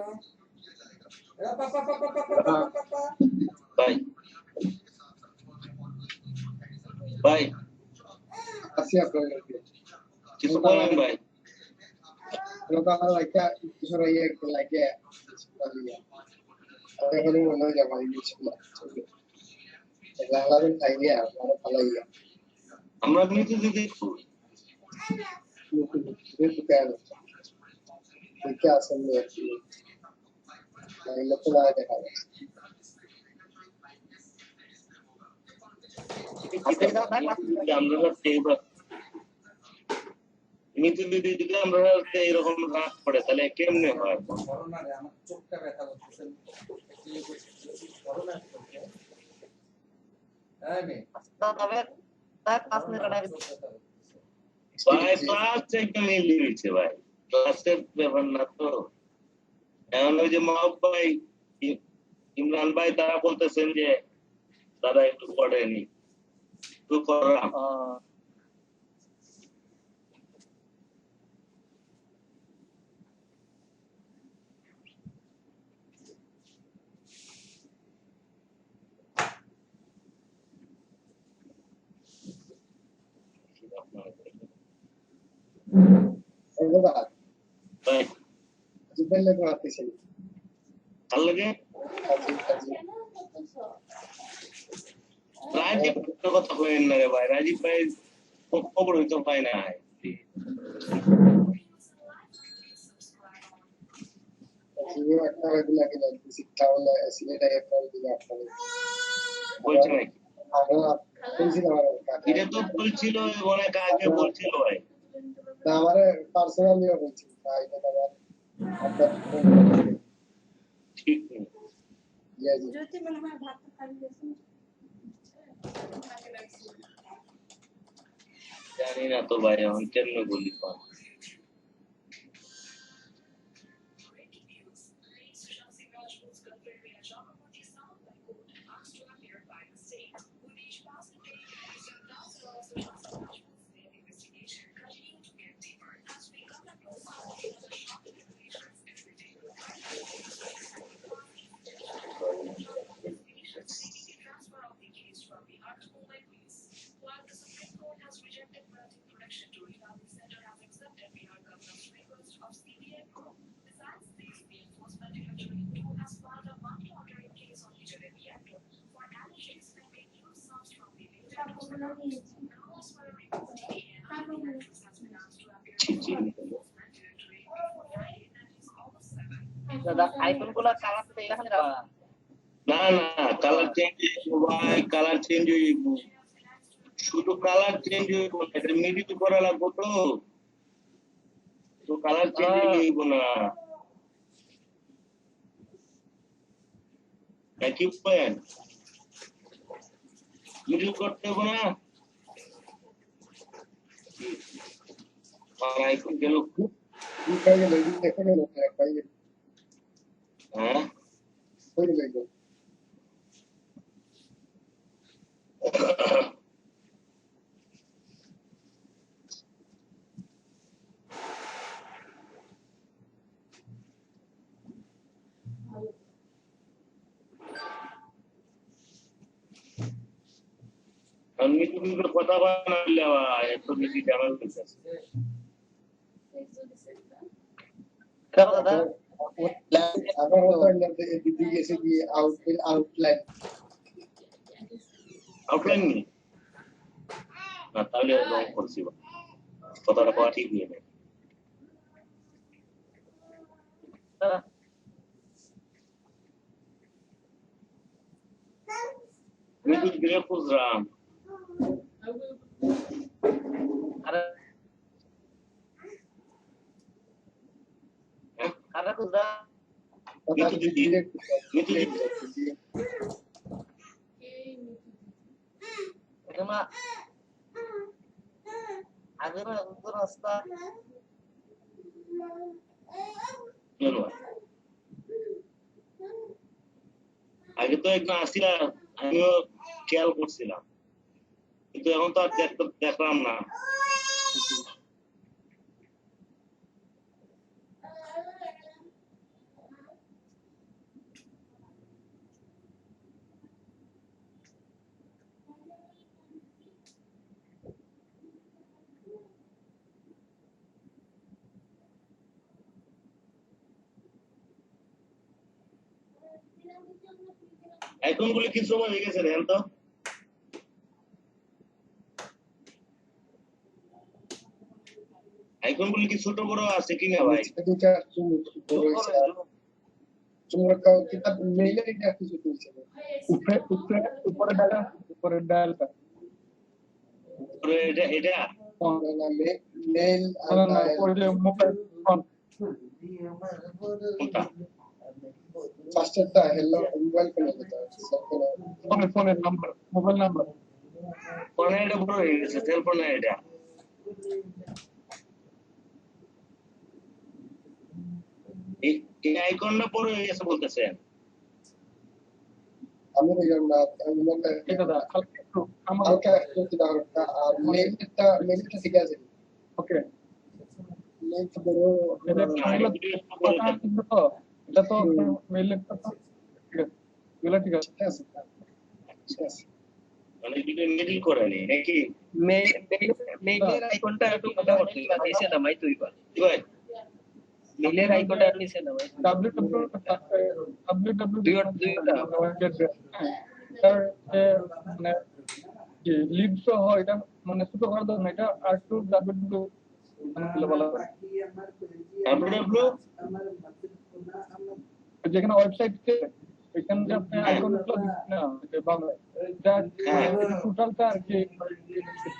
পাপা পাপা পাপা পাপা পাপা ভাই ভাই আসি আপনার কাছে কিছু বলেন ভাই। লোক আমার লাইকা কিছু রাইয়া একটু লাগে এখনই মনে হয় যাবো লালাবেন খাইয়া আমার ভালো ইয়া আমরা নিতে দিদি দেখে আসেন লোক না দেখা যায় আমরা নিতে দিদি যদি আমরা এরকম রাগ পড়ে তাহলে কেমনে হয়? করোনা রে আমার চোখটা ব্যথা করতেছে করোনা হ্যাঁ মে ভাই ক্লাস একদম মিলিয়ে দিচ্ছে ভাই ক্লাসের ব্যাপার না তো। এখন ওই যে মাহবুব ভাই ইমরান ভাই তারা বলতেছেন যে তারা একটু পড়েনি একটু করলাম ভাই জিব্বাইল লাগে মারতেছে ভাল লাগে রাজীব কথা কইেন না রে ভাই রাজীব ভাই খবর হইতো পাই না একটা হয়তো লাগে না তাহলে সিলেট আগে ফোন দিলে আপনাকে বলছে নাকি? আমরা বলছিলাম এটা তো বলছিল অনেক আগে বলছিল ভাই আমার পার্সোনালিও বলছি ভাই দাদা আপনার ঠিক জ্যোতি মনে হয় ভাত খাই গেছে জানি না তো ভাই এখন কেমনে বলি পান জি জি দাদা আইকন গুলা কালার তো এখানে দেওয়া না না কালার চেঞ্জ ভাই, কালার চেঞ্জ হইব, শুধু কালার চেঞ্জ হইব না, এটা মিডিট করা লাগবে তো কালার চেঞ্জ হইব না, একই পয়েন্ট মিডিল করতে হবে না। আর আইকন গেল পাইলে লইবি এখানে লোক পাইলে হ্যাঁ কই লইবো আমি তুমি কথা বানাইলে এত বেশি জানাল দিতেছে দাদা আবার হয়তো দিদি গেছে কি আউটলাইন আউটলাইন নি না, তাহলে রং করছি কথাটা পাওয়া ঠিক নিয়ে নেই। মিডিল গ্রে খুঁজলাম, আরে আরে কুদা কথা দিদি এমা আগে না রাস্তা আগে তো একদম আসিলা, আমিও খেয়াল করছিলাম, কিন্তু এখন তো আর দেখলাম না। আইকন গুলি কি সময় হয়ে গেছে দেখেন তো, আইকন গুলি কি ছোট বড় আছে কিনা ভাই? দুটা তোমরা কিতাব মেইলে এটা কিছু তুলছে উপরে ডায়ালটা এটা এটা মেইল উপরে মোবাইল ফোন কোনটা? ফার্স্টটা হ্যালো মোবাইল ফোনে যেটা ফোনের নাম্বার মোবাইল নাম্বার ফোনে এটা বড় হয়ে গেছে, সেল ফোনে এটা এই আইকনটা বড় হয়ে গেছে বলতেছেন? আমি না আমি মনে এটা দা একটু আমার হালকা একটু দাঁড়াটা আর মেইলটা ঠিক আছে ওকে মেইল তো বড় এটা তো মেইল ঠিক আছে এগুলো ঠিক আছে ঠিক আছে মানে এটা মিডল করে নি নাকি মেইলের আইকনটা একটু মোটামুটি নিচে নামাই তুই বল ভাই? মেইলের আইকনটা নিচে নামাই মানে লিড সহ এটা মানে ছোট করার দরকার না, এটা আর টু ডাব্লিউ মানে বলা হয় www যেখানে ওয়েবসাইট এখানে যে আপনি আইকন গুলো দিচ্ছেন না যে বাংলা যা টোটালটা আর কি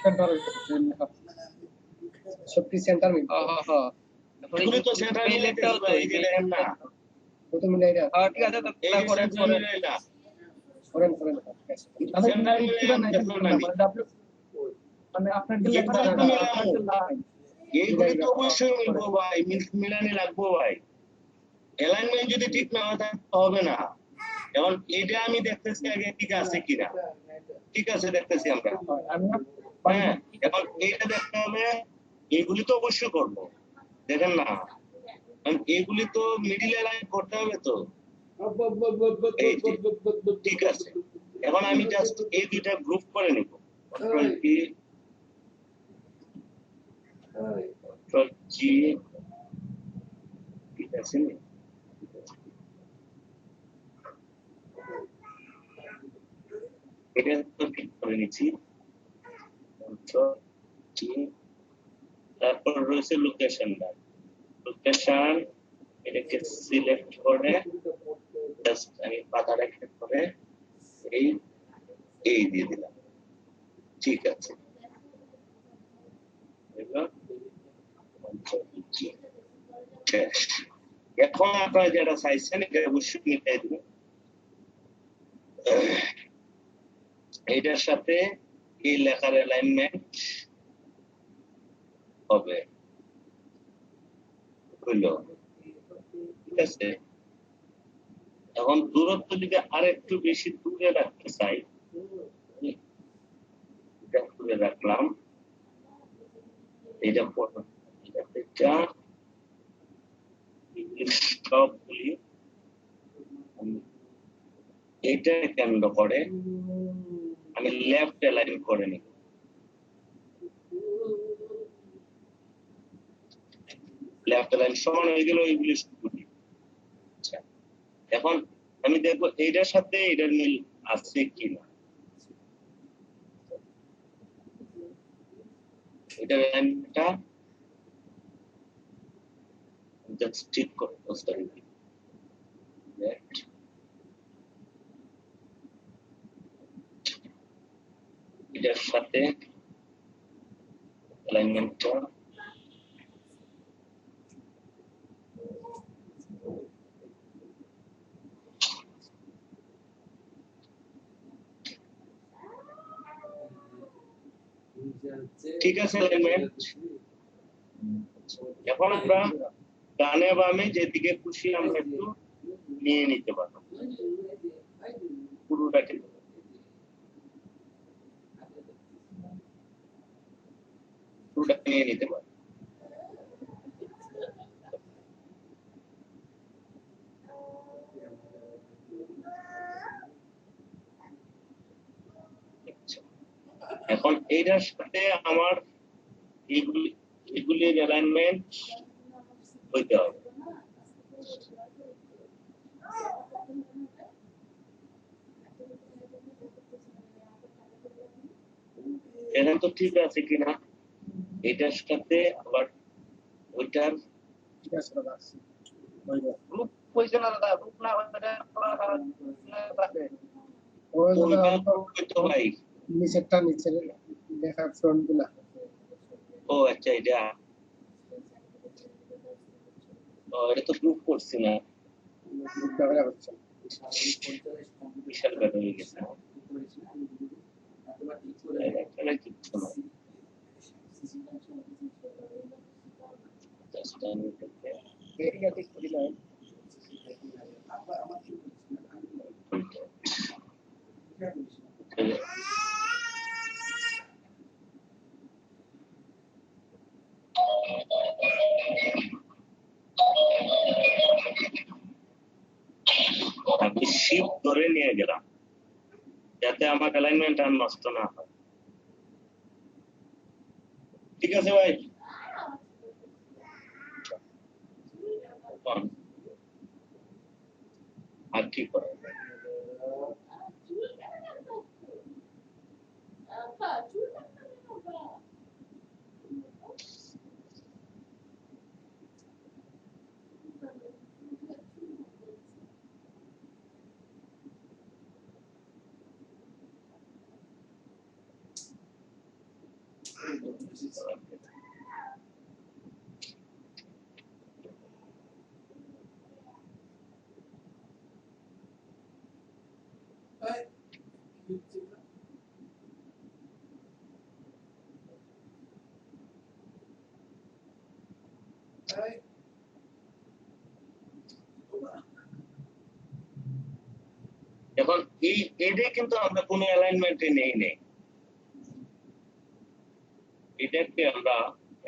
সেন্টার সবটি সেন্টার মেইল হ্যাঁ এগুলি তো সেন্ট্রাল মেইলেরটাও তো এই যে দেখেন না, কত মিলে এটা ঠিক আছে তো এই তারপরে সেন্ট্রাল এটা করেন মানে আপনার এইগুলি তো অবশ্যই মিলবো ভাই, মিলানি লাগবো ভাই, অ্যালাইনমেন্ট যদি ঠিক না হয় তাহলে হবে না। এখন এটা আমি দেখতেছি আগে ঠিক আছে কিনা, ঠিক আছে দেখতেছি আমরা, হ্যাঁ এখন এইটা দেখতে হবে, এইগুলি তো অবশ্যই করবো, দেখেন না এইগুলি তো মিডিল অ্যালাইন করতে হবে তো, এই যে, ঠিক আছে এখন আমি জাস্ট এই দুইটা গ্রুপ করে নিব, জি ঠিক আছে এটা তো ঠিক করে নিচ্ছি, তারপর রয়েছে লোকেশন, লোকেশন এটাকে সিলেক্ট করে জাস্ট আমি পাতা রেখে করে এই এই দিয়ে দিলাম। ঠিক আছে, শেষ। এখন আপনারা যেটা চাইছেন এটা অবশ্যই মিটাই দিবেন। এটার সাথে এই লেখার অ্যালাইনমেন্ট হবে হইলো, ঠিক আছে। এখন দূরত্ব যদি আরেকটু বেশি দূরে রাখতে চাই, এটা দূরে রাখলাম, এটা সবগুলি এটা কেন্দ্র করে আমি লেফট অ্যালাইন করে নিব। লেফট অ্যালাইন সমান হয়ে গেল এইগুলি সবগুলি। আচ্ছা, এখন আমি দেখবো এইটার সাথে এটার মিল আছে কিনা। এটার অ্যালাইনটা জাস্ট ঠিক করে সরি লেফট এটার সাথে অ্যালাইনমেন্টটা ঠিক আছে। অ্যালাইনমেন্ট এখন আমরা ডানে বামে যেদিকে খুশি আমরা একটু নিয়ে নিতে পারবো, পুরোটাকে নিয়ে নিতে পারবো। এখন এইটার সাথে আমার এগুলির অ্যালাইনমেন্ট হইতে হবে। এটা তো ঠিক আছে কিনা, এটার সাথে আবার ওইটার ঠিক আছে দাদা, গ্রুপ হইছে না দাদা, গ্রুপ না হইলে তো ভাই নিচেরটা নিচের দেখা ফ্রন্ট গুলা। ও আচ্ছা, এটা এটা তো গ্রুপ করছি না, ব্যবহার হচ্ছে বিশাল ব্যাপার হয়ে গেছে। কিচ্ছু না, জাস্ট আমি এটাকে আমি শিফট ধরে নিয়ে গেলাম যাতে আমার অ্যালাইনমেন্ট আর নষ্ট না হয়। ঠিক আছে ভাই, আর কি করা যায়? এখন এটাই কিন্তু আমরা কোনো অ্যালাইনমেন্টে নেই, এটাকে আমরা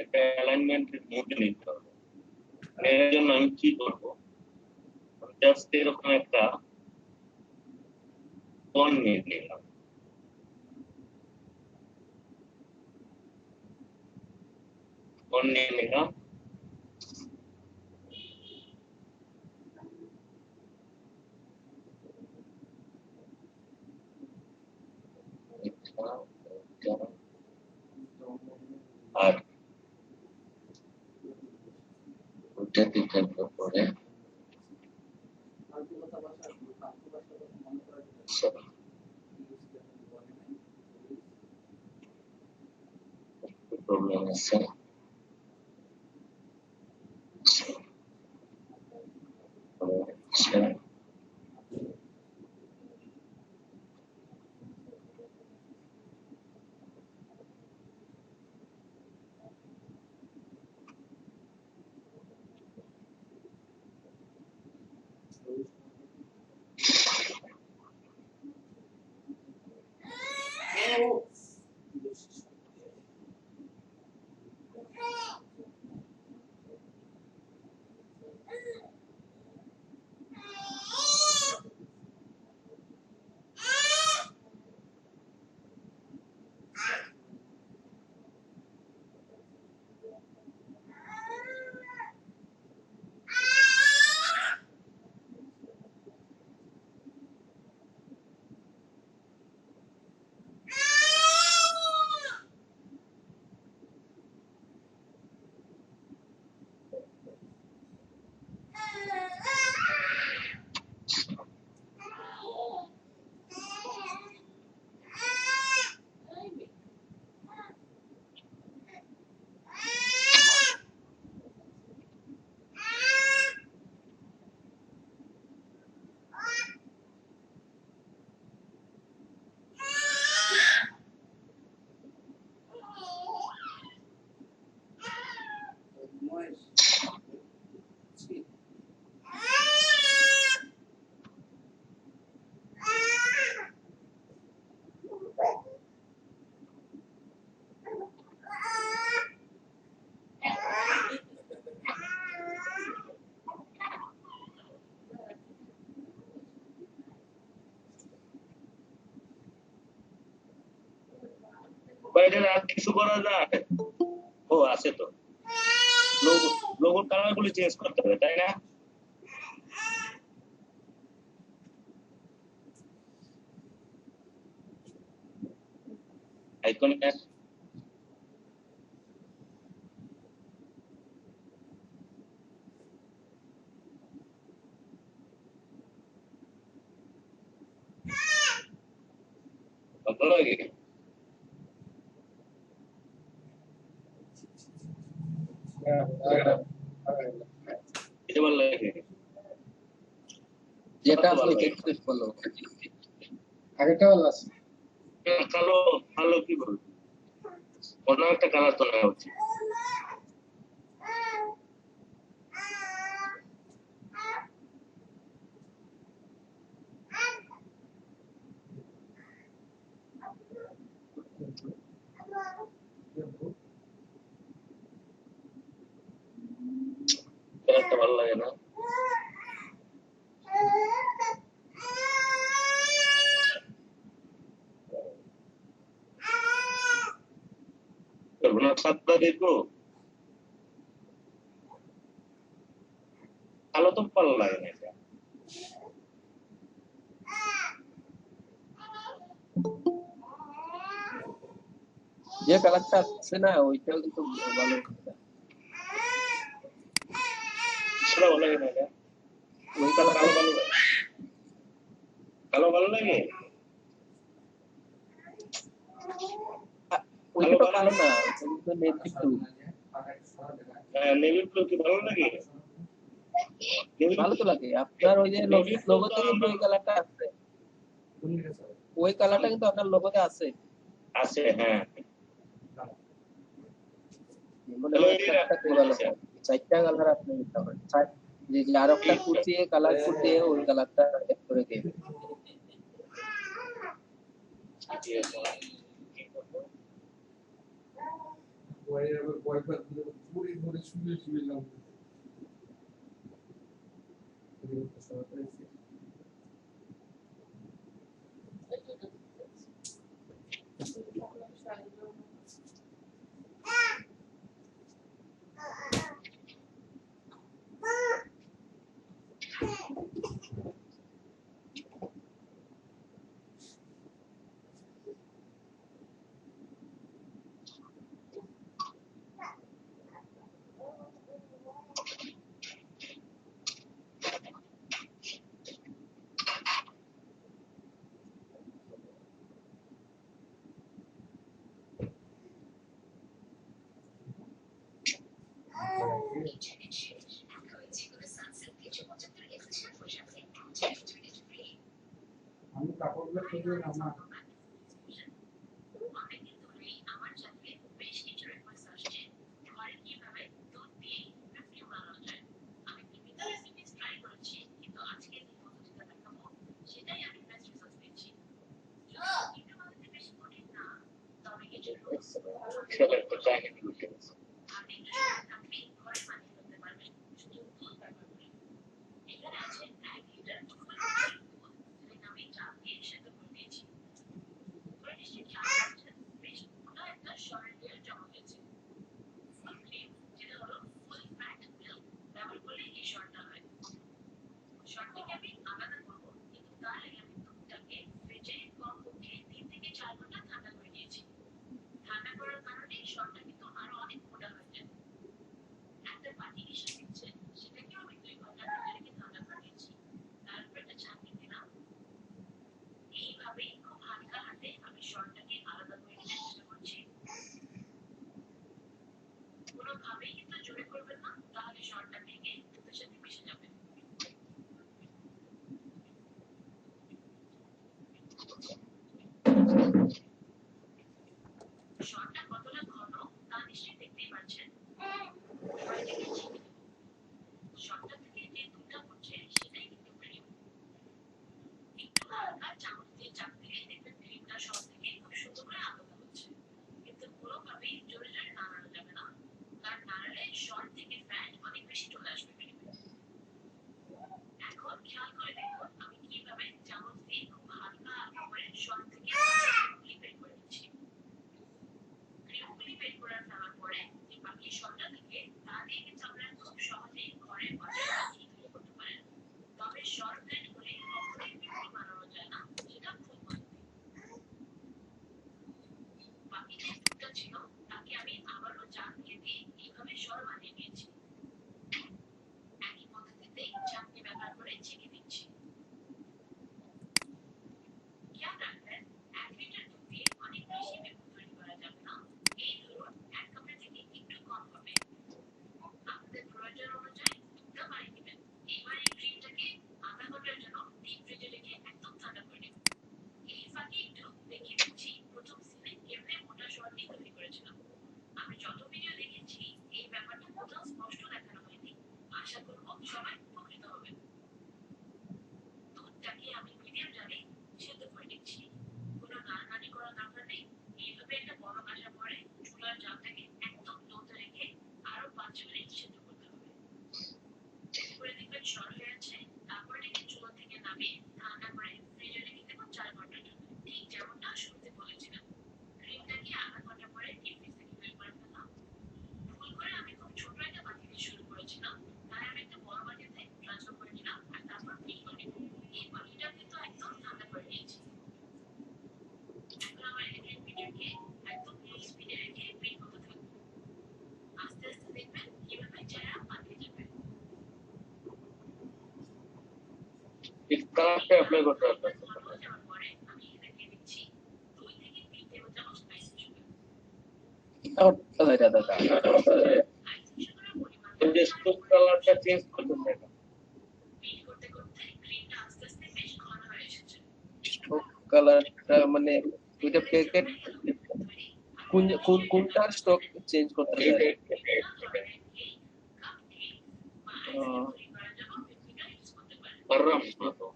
একটা অ্যালাইনমেন্টের মধ্যে নিতে হবে। এর জন্য আমি কি করবো, জাস্ট এরকম একটা কোণ নিয়ে নিলাম, কোণ নিয়ে নিলাম, আর ওটাকে কেন্দ্র করে প্রবলেম আছে আচ্ছা বাইরের আর কিছু করা যায় ও আছে তো লোগোর কালার গুলো চেঞ্জ করতে হবে তাই না আইকন ভালো লাগে এটা ভালো লাগে যেটা আপনি দেখতে বলো আগেরটা ভালো আছে কালো কালো কি বলবো অন্য একটা কালার তো নেওয়া উচিত কালারটা ভালো লাগে না করবো না সাতটা দেখবো কালো তো ভালো লাগে না এটা যে কালারটা আছে না ওইটাও কিন্তু ভালো সেটা ভালো লাগে না এটা ওই কালারটা কালো ভালো লাগে কালো ভালো লাগে ওইটা তো কালো না ওইটা কিন্তু নেভি ব্লু নেভি ব্লু কি ভালো লাগে ভালো তো লাগে আপনার ওই যে লোগোতে কিন্তু ওই কালারটা আছে ওই কালারটা কিন্তু আপনার লোগোতে আছে আছে হ্যাঁ মানে ওই কালারটা খুব ভালো চারটা কালার আপনি নিতে পারেন যে আর একটা কুচিয়ে কালার কুচিয়ে ওই কালারটা অ্যাড করে দিবেন আমি কাপড়গুলো খুঁজে না সেটা একটা কাহিনী হচ্ছে। এই কালারটা অ্যাপ্লাই করতে হবে। এই যে স্টোক কালারটা চেঞ্জ করতে হবে। স্ট্রোক কালারটা মানে ওইটা প্যাকেট কোনটা স্টক চেঞ্জ করতে এই চাই? পারলাম না তো।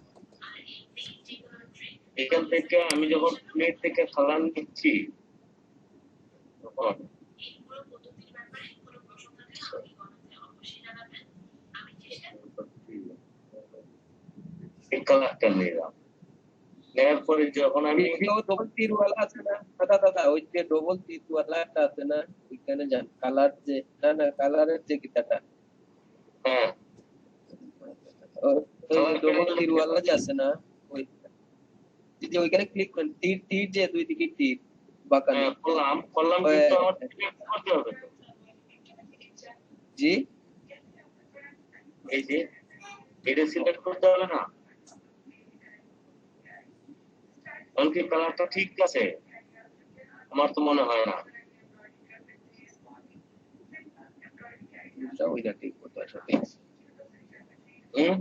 এখান থেকে আমি যখন প্লেট থেকে খালান নিচ্ছি তখন এই কালারটা নিলাম, নেওয়ার পরে যখন আমি ডবল তীরওয়ালা আছে না দাদা, ওই যে ডবল তীরওয়ালা একটা আছে না এখানে যান কালার যে না কালারের যে কিতাটা হ্যাঁ ওই ডবল তীরওয়ালা যে আছে না ওই যে ওইখানে ক্লিক করেন তীর যে দুই দিকে তীর বাঁকানো করলাম কিন্তু আমার সিলেক্ট করতে হবে তো। জি এই যে এটা সিলেক্ট করতে হবে না, কারণ কি কালারটা ঠিক আছে আমার তো মনে হয় না। সমস্যা ওইটা ঠিক করতে আসলে হুম?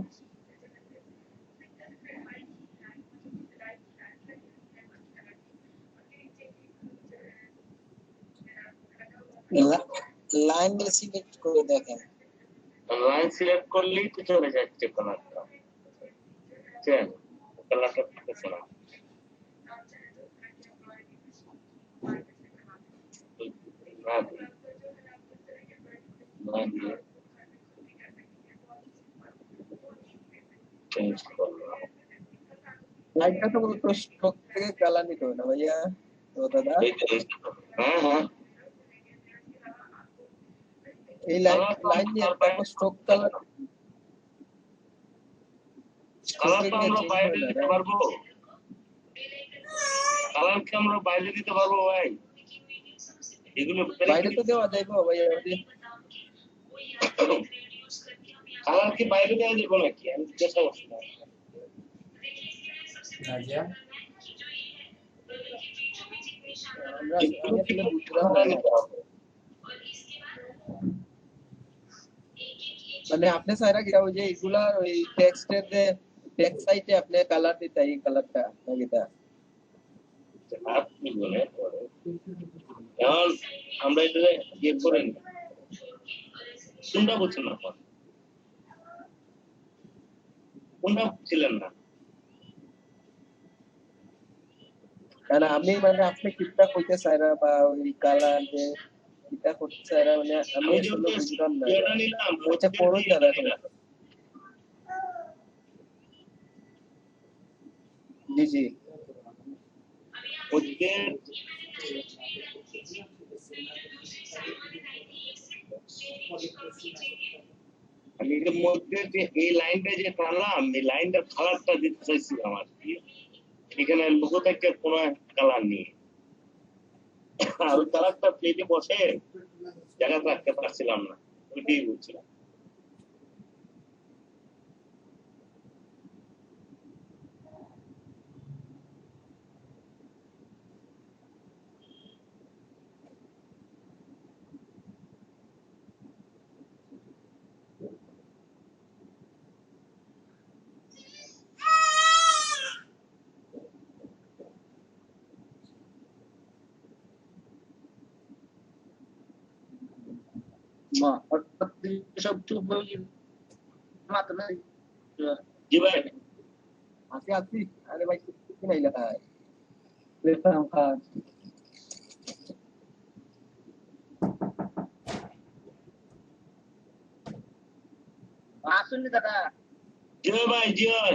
লাইন সিলেক্ট করে দেখেন লাইন সিলেক্ট করলেই তো চলে যাচ্ছে কালারটা, বুঝছেন? কালারটা থাকতেছে না। না দিই, না দিয়ে চেঞ্জ করলাম। লাইনটা তো মূলত স্ট্রোক থেকে কালার নিতে হবে না ভাইয়া তো দাদা এই তো, হ্যাঁ হ্যাঁ, এই লাইন নিয়ে তারপর স্ট্রোক কালার কালার তো আমরা বাইরে দিতে পারবো, কালার কি আমরা বাইরে দিতে পারবো ভাই? এগুলো বাইরে তো দেওয়া যাইব ভাইয়া কালার কি বাইরে দেওয়া যাবে নাকি? আমি জিজ্ঞাসা করছি না। নাজিয়া আমরা আসলে বুঝলাম না মানে আপনি সাইরা গিয়া ওই যে এগুলা ওই টেক্সটের যে টেক্সট সাইটে আপনি কালার দিতে এই কালারটা নাকিটা আপনি বলে এখন আমরা এটা ইয়ে করে নি, কোনটা বুঝছেন না এখন? কোনটা বুঝছিলেন না? কারণ আমি মানে আপনি কিটা কইতে চাইরা বা ওই কালার যে কিটা করতে চাইরা মানে আমি আমি আসলে বুঝলাম না যেটা নিলাম ওইটা পড়ুন দাদা জি জি ওদের আমি এর মধ্যে যে এই লাইনটা যে টানলাম, এই লাইনটার কালারটা দিতে চাইছিলাম আর কি। এখানে লোগো থেকে কোনো কালার নেই, আর ওই কালারটা প্লেটে বসে জায়গা রাখতে পারছিলাম না, ওইটাই বলছিলাম। মা হঠাৎ সব চুপ হয়ে গেল মাত্র না জি ভাই, আসি আসি আরে ভাই কিছু নাই লাগা পেছাম কাজ আসুন দাদা জি ভাই, জি ভাই,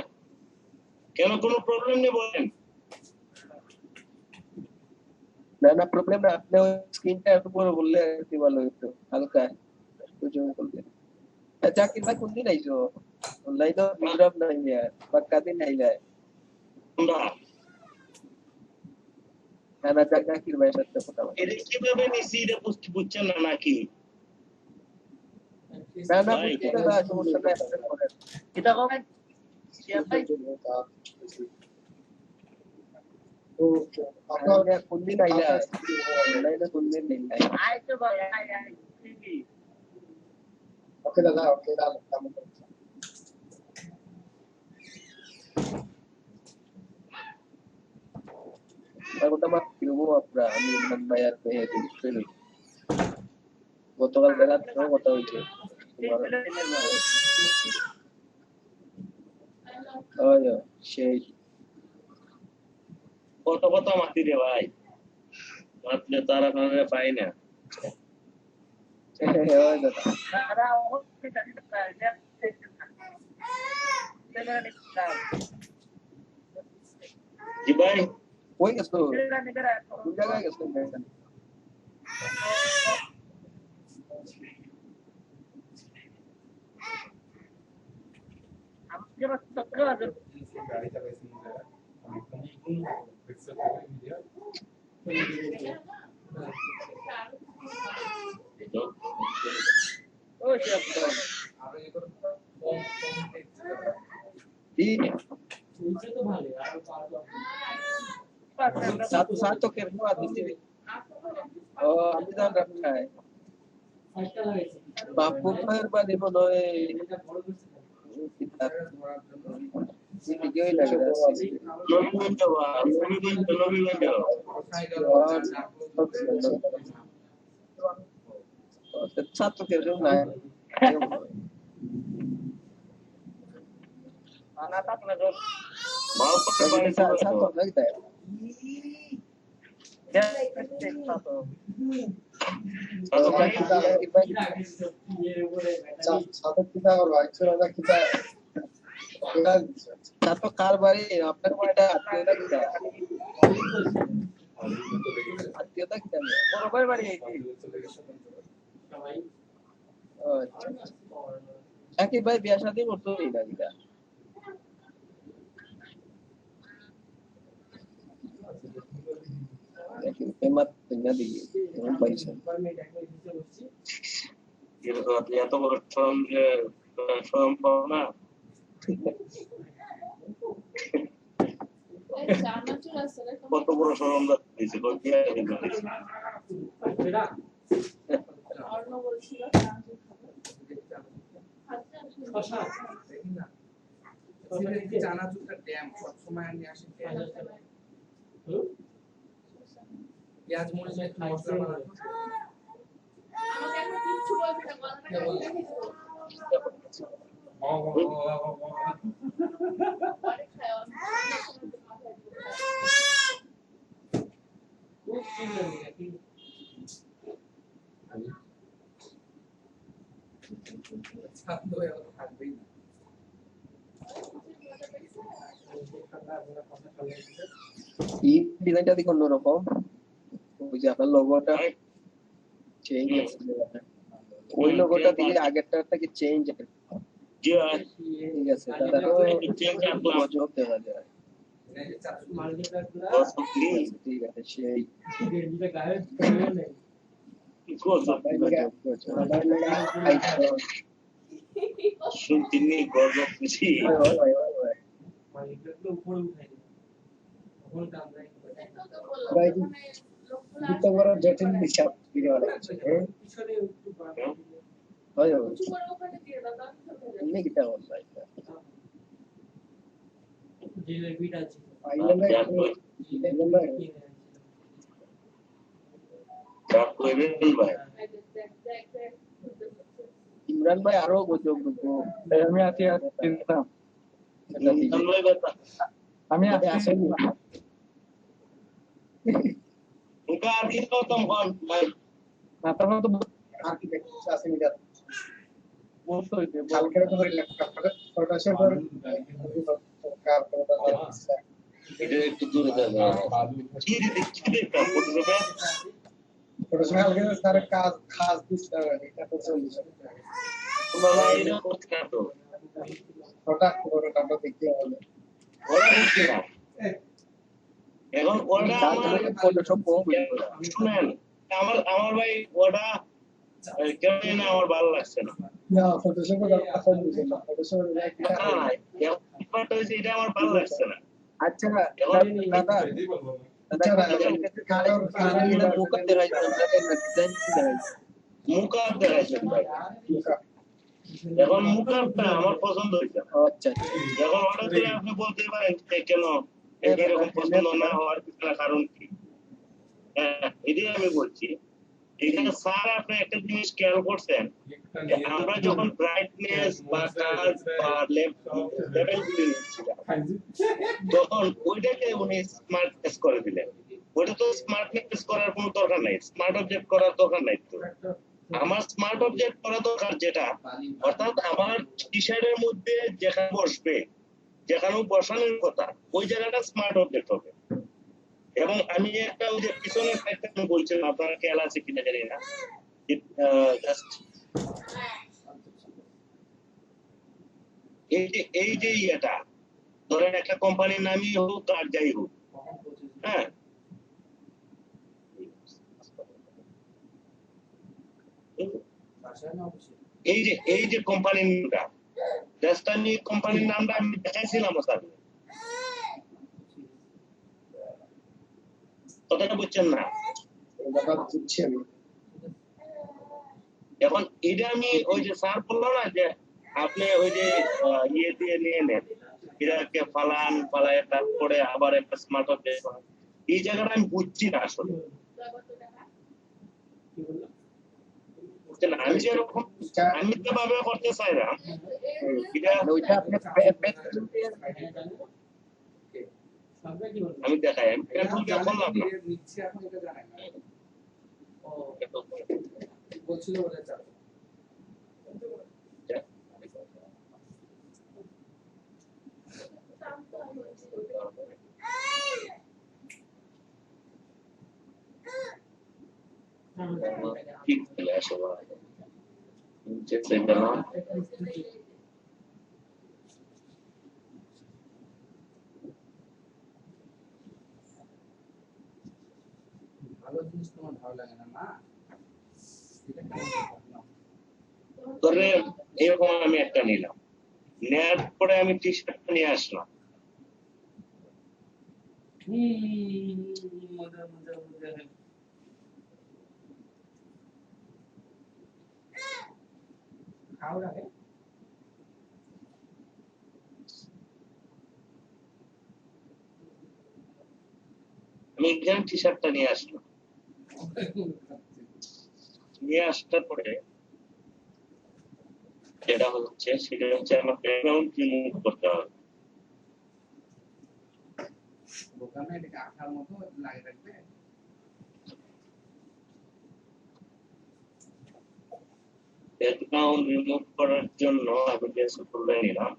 কেন কোনো প্রবলেম নেই বলেন। না না প্রবলেম না আপনি ওই স্ক্রিনটা একটু বড় বললে কি ভালো হতো হালকা একটু জোর করলে আচ্ছা কিবা কোন দিন আইছো অনলাইন তো বিগ্রাম নাই यार পাক্কা দিন আইলা আমরা না জায়গা কি ভাই সাথে কথা বল এটা কিভাবে নিছি এটা বুঝছেন না নাকি? না না বুঝছি দাদা সমস্যা নাই এটা হবে ভাই ওকে আপনার আপনার কোন দিন আইলা অনলাইনে কোন দিন নাই আইতো ভাই আই ওকে দাদা ওকে দাদা aku tambah ilmu apa আমি ইমরান ভাইয়ার পেয়ে দিচ্ছিল গতকাল বেলা তো কথা হইছে ওই সেই কত কত মাতি রে ভাই, মাতলে তারা আপনারা পাই না। ওই দাদা জি ভাই, ওই গেছো কোন জায়গায় গেছো গাড়ি চালাইছি আমি কোন ফিক্সার করে মিডিয়া ওই সে আর এগুলো কম টেক্সট জি চলছে তো ভালো আর satu satu kira di sini oh আমি দাম রাখাই ফাইলটা লাগাইছি বাপু ভাইয়ের বাড়ি মনে হয় এদিকেই লাগে যাচ্ছে। নবীগঞ্জ বা নবীগঞ্জ ছাত্র কেউ নাই আনা থাক না জল মহব্বতের বাড়ি ছাত্র নাকি তাই ছাত্র কিতা করবো একশো কিতা ছাত্র কার বাড়ি আপনার বাড়িটা আত্মীয়তা কিতা আত্মীয়তা কিতা বড় ভাই বাড়ি সাকিব ভাই বিয়া শাদী করতো না কিতা এমাত না দিকে এমন পাইছেন এত বড় শ্রম পাও না কত বড় শ্রম দিয়েছে চানাচুরটা ড্যাম সবসময় আমি আসি পেঁয়াজ মরিচ একটু মশলা বানাবো আমাকে এখন কিচ্ছু বলবি না কথাটা অনেক খায় ছাত্র হয়ে অত থাকবেই না এই ডিজাইনটা দেখো অন্যরকম ওই যে আপনার লোগোটা চেঞ্জ আছে ওই লোগোটা দিলে আগেরটা থেকে চেঞ্জ জি ঠিক আছে তাহলে গজব দেখা যায় ঠিক আছে সেই শুনতিনি গজব খুশি ভাই কিতা বড় জটিল হিসাব ভিডিও বানাচ্ছে হয় হয় এমনি কিতা বল ভাই ইমরান ভাই আরো গজব রূপো আমি আছি চিন্তাম আমি আছি আসেনি उनका आर्थिक गौतम कौन भाई না তখন তো আর কি দেখতে আসেনি যা বলতো যে কালকে তো করে ল্যাপটপ ফটোশপ করে কার করতে পারছে এটা একটু দূরে যাবে কি দেখতে ফটোশপে ফটোশপ কালকে তার কাজ খাস দিচ্ছে এটা তো চলছে বাবা এটা করতে কাটো হঠাৎ করে আমরা দেখতে হবে ওরা বুঝছে না এখন ওটা আমার ফটোশপ শুনেন আমার ভাই ওটা কেন না আমার ভালো লাগছে না না ফটোশপে কথা বুঝে না ফটোশপে এটা আমার ভালো লাগছে না আচ্ছা দাদা মুখ দেখাইছেন ভাই এখন মুখটা আমার পছন্দ হয়েছে আচ্ছা এখন ওটা দিলে আপনি বলতে পারেন কেন এরকম পছন্দ না হওয়ার পিছনে কারণ কি এটাই আমি বলছি এখানে স্যার আপনি একটা জিনিস খেয়াল করছেন আমরা যখন ব্রাইটনেস বা কাজ বা লেভেল গুলি তখন ওইটাকে উনি স্মার্টনেস করে দিলেন ওইটা তো স্মার্টনেস করার কোনো দরকার নাই স্মার্ট অবজেক্ট করার দরকার নাই তো আমার স্মার্ট অবজেক্ট করা দরকার যেটা অর্থাৎ আমার টি শার্টের মধ্যে যেখানে বসবে যেখানে বসানোর কথা ওই জায়গাটা স্মার্ট অবজেক্ট হবে এবং আমি একটা ওই যে পিছনের সাইডটা আমি বলছিলাম আপনারা খেয়াল আছে কিনা জানি না এই যে ইয়েটা ধরেন একটা কোম্পানির নামই হোক আর যাই হোক হ্যাঁ এই যে কোম্পানির নামটা ডেস্টানি কোম্পানির নামটা আমি দেখাইছিলাম স্যার কথাটা বুঝছেন না ব্যাপার বুঝছি আমি এখন এটা আমি ওই যে স্যার বললো না যে আপনি ওই যে ইয়ে দিয়ে নিয়ে নেন, এটাকে ফালায় তারপরে আবার একটা স্মার্ট অবজেক্ট, এই জায়গাটা আমি বুঝছি না আসলে। বুঝছেন? আমি যেরকম আমি তো ভাবে করতে চাই না এটা, ওইটা আপনি আমি দেখাই আমি পেট্রোল দিয়ে করলাম না। বলছিল ওটা চাপ ঠিক চলে আসো চেষ্টা করলাম। ভালো জিনিস তোমার ভালো লাগে না মা, ধরে এরকম আমি একটা নিলাম, নেওয়ার পরে আমি টি শার্টটা নিয়ে আসলাম, মজা মজা মজা খাও রাখে আমি এখানে টি শার্টটা নিয়ে আসলাম, নিয়ে আসার পরে যেটা হচ্ছে সেটা হচ্ছে আমার ব্যাকগ্রাউন্ড রিমুভ করতে হবে। দোকানে এটাকে আঠার মতো লাগিয়ে রাখবে। ব্যাকগ্রাউন্ড রিমুভ করার জন্য আমি জাস্ট খুলে নিলাম,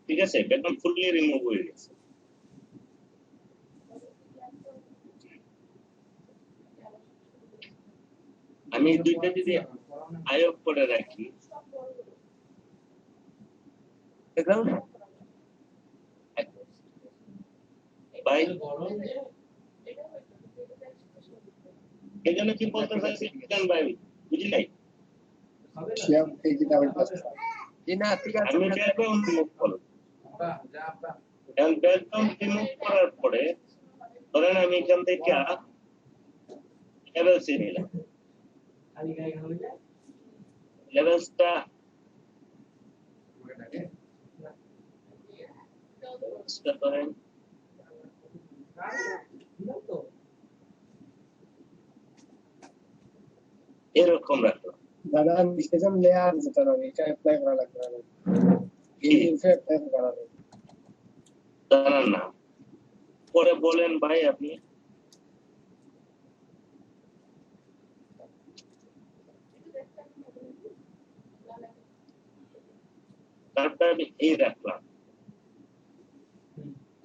ঠিক আছে, ব্যাকগ্রাউন্ড ফুললি রিমুভ হয়ে গেছে। আমি দুইটা যদি আয়োগ করে রাখি, ভাই এই জন্য কি বলতে চাইছি ভাই, বুঝি নাই, জি না ঠিক আছে আমি ব্যাকগ্রাউন্ড রিমুভ করলাম। এখন ব্যাকগ্রাউন্ড রিমুভ করার পরে ধরেন আমি এখান থেকে লেভেলস নিলাম, লেভেলসটা ধরেন এরকম রাখলাম। দাদা ডিসকাশন লেয়ার যেটা হবে এটা অ্যাপ্লাই করা লাগবে না, এই ইনফে অ্যাপ্লাই করা লাগবে জানার না, পরে বলেন ভাই আপনি। তারপরে আমি এই রাখলাম,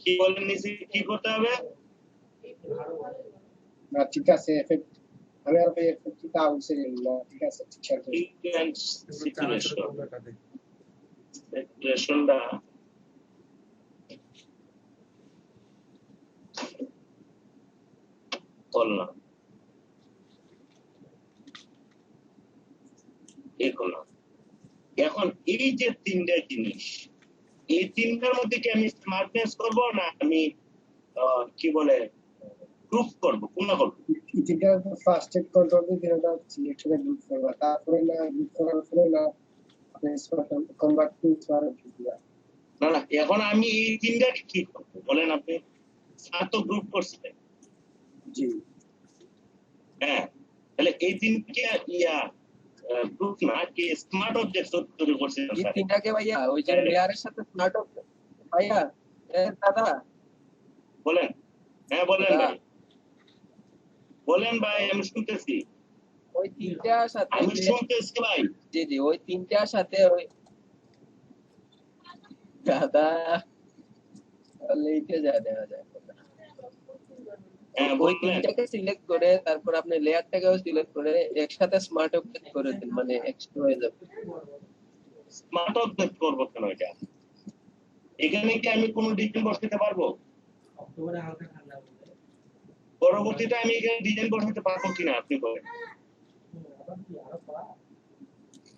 কি বলেন নিচে কি করতে হবে? না ঠিক আছে এফেক্ট আমি আর এই এফেক্টটা আউটসে নিলাম, ঠিক আছে ঠিক আছে সিচুয়েশনটা করলাম, এই করলাম। এখন এই যে তিনটা জিনিস, এই তিনটার মধ্যে কি আমি স্মার্টনেস করব না আমি কি বলে গ্রুপ করব, কোনটা করব? এটা ফার্স্ট চেক কন্ট্রোল দিয়ে এটা সিলেক্ট করে গ্রুপ করবা, তারপরে না গ্রুপ করার পরে না আপনি স্মার্ট কনভার্ট টু স্মার্ট দিবা। না না, এখন আমি এই তিনটা কি করব বলেন আপনি? স্যার তো গ্রুপ করছিলেন, জি হ্যাঁ, তাহলে এই তিনটা ইয়া গ্রুপ না কি স্মার্ট অবজেক্ট তৈরি করছিলেন এই স্যার? তিনটাকে ভাইয়া ওই যে লেয়ারের সাথে স্মার্ট ভাইয়া দাদা বলেন, হ্যাঁ বলেন দাদা, ভাই, বলেন ভাই আমি শুনতেছি, ওই তিনটার সাথে আমি শুনতেছি ভাই। জি জি ওই তিনটার সাথে ওই দাদা লেটে যায় দেখা যায় হ্যাঁ ওই বলেন, তিনটাকে সিলেক্ট করে তারপর আপনি লেয়ারটাকেও সিলেক্ট করে একসাথে স্মার্ট অবজেক্ট করে দিন, মানে এক্সট্রা হয়ে যাবে। স্মার্ট অবজেক্ট করব কেন এটা? এখানে কি আমি কোনো ডিজাইন বসাতে পারবো? অক্টোবরে হালকা ঠান্ডা হবে। পরবর্তীতে আমি এখানে ডিজাইন বসাতে পারবো কিনা আপনি বলেন।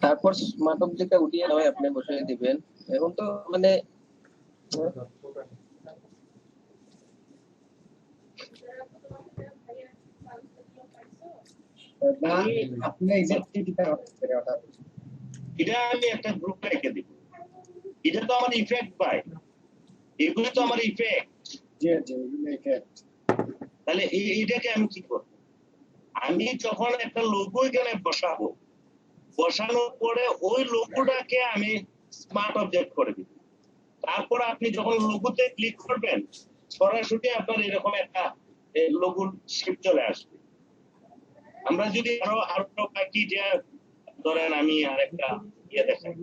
তারপর স্মার্ট অবজেক্টটা উঠিয়ে নয় আপনি বসিয়ে দিবেন। এখন তো মানে না আপনি এক্স্যাক্টলি কি তার কথা এটা আমি একটা গ্রুপ রেখে দিব, এটা তো আমার ইফেক্ট পাই, এগুলো তো আমার ইফেক্ট। জি জি ইফেক্ট। তাহলে এইটাকে আমি কি করব? আমি যখন একটা লোগো এখানে বসাবো, বসানোর পরে ওই লোগোটাকে আমি স্মার্ট অবজেক্ট করে দিব। তারপর আপনি যখন লোগোতে ক্লিক করবেন, সরাসরি আপনার এরকম একটা লোগোর শেপ চলে আসবে। আমরা যদি আরো বাকি যে ধরেন আমি আরেকটা ইয়ে দেখাই,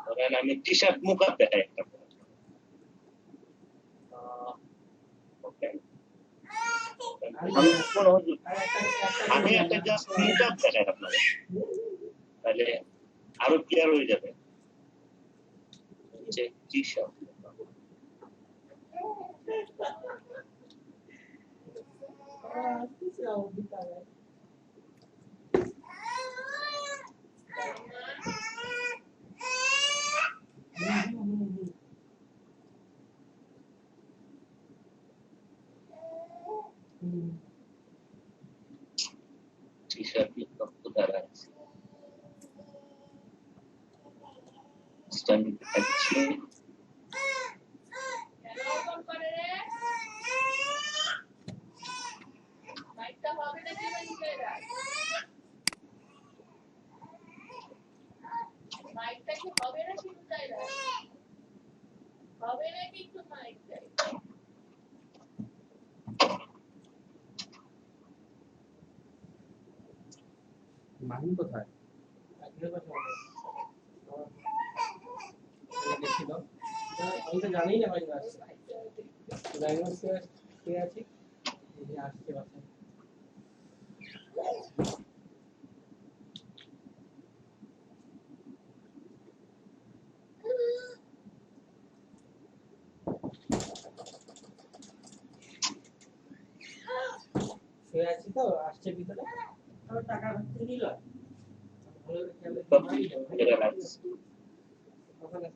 ধরেন আমি টি শার্ট মুখা দেখাই একটা। Okay. আমি একটা জাস্ট মুখা দেখাই আপনাদের, তাহলে আরো ক্লিয়ার হয়ে যাবে। টি শার্ট টি-শার্ট দ্বারা স্ট্যান্ডিং থাকছে। মাহিন কোথায়? আমি তো জানি না ভাই আসছে আসছে বাসায়। শুয়ে আছি তো, আসছে ভিতরে, টাকা নিল সকালে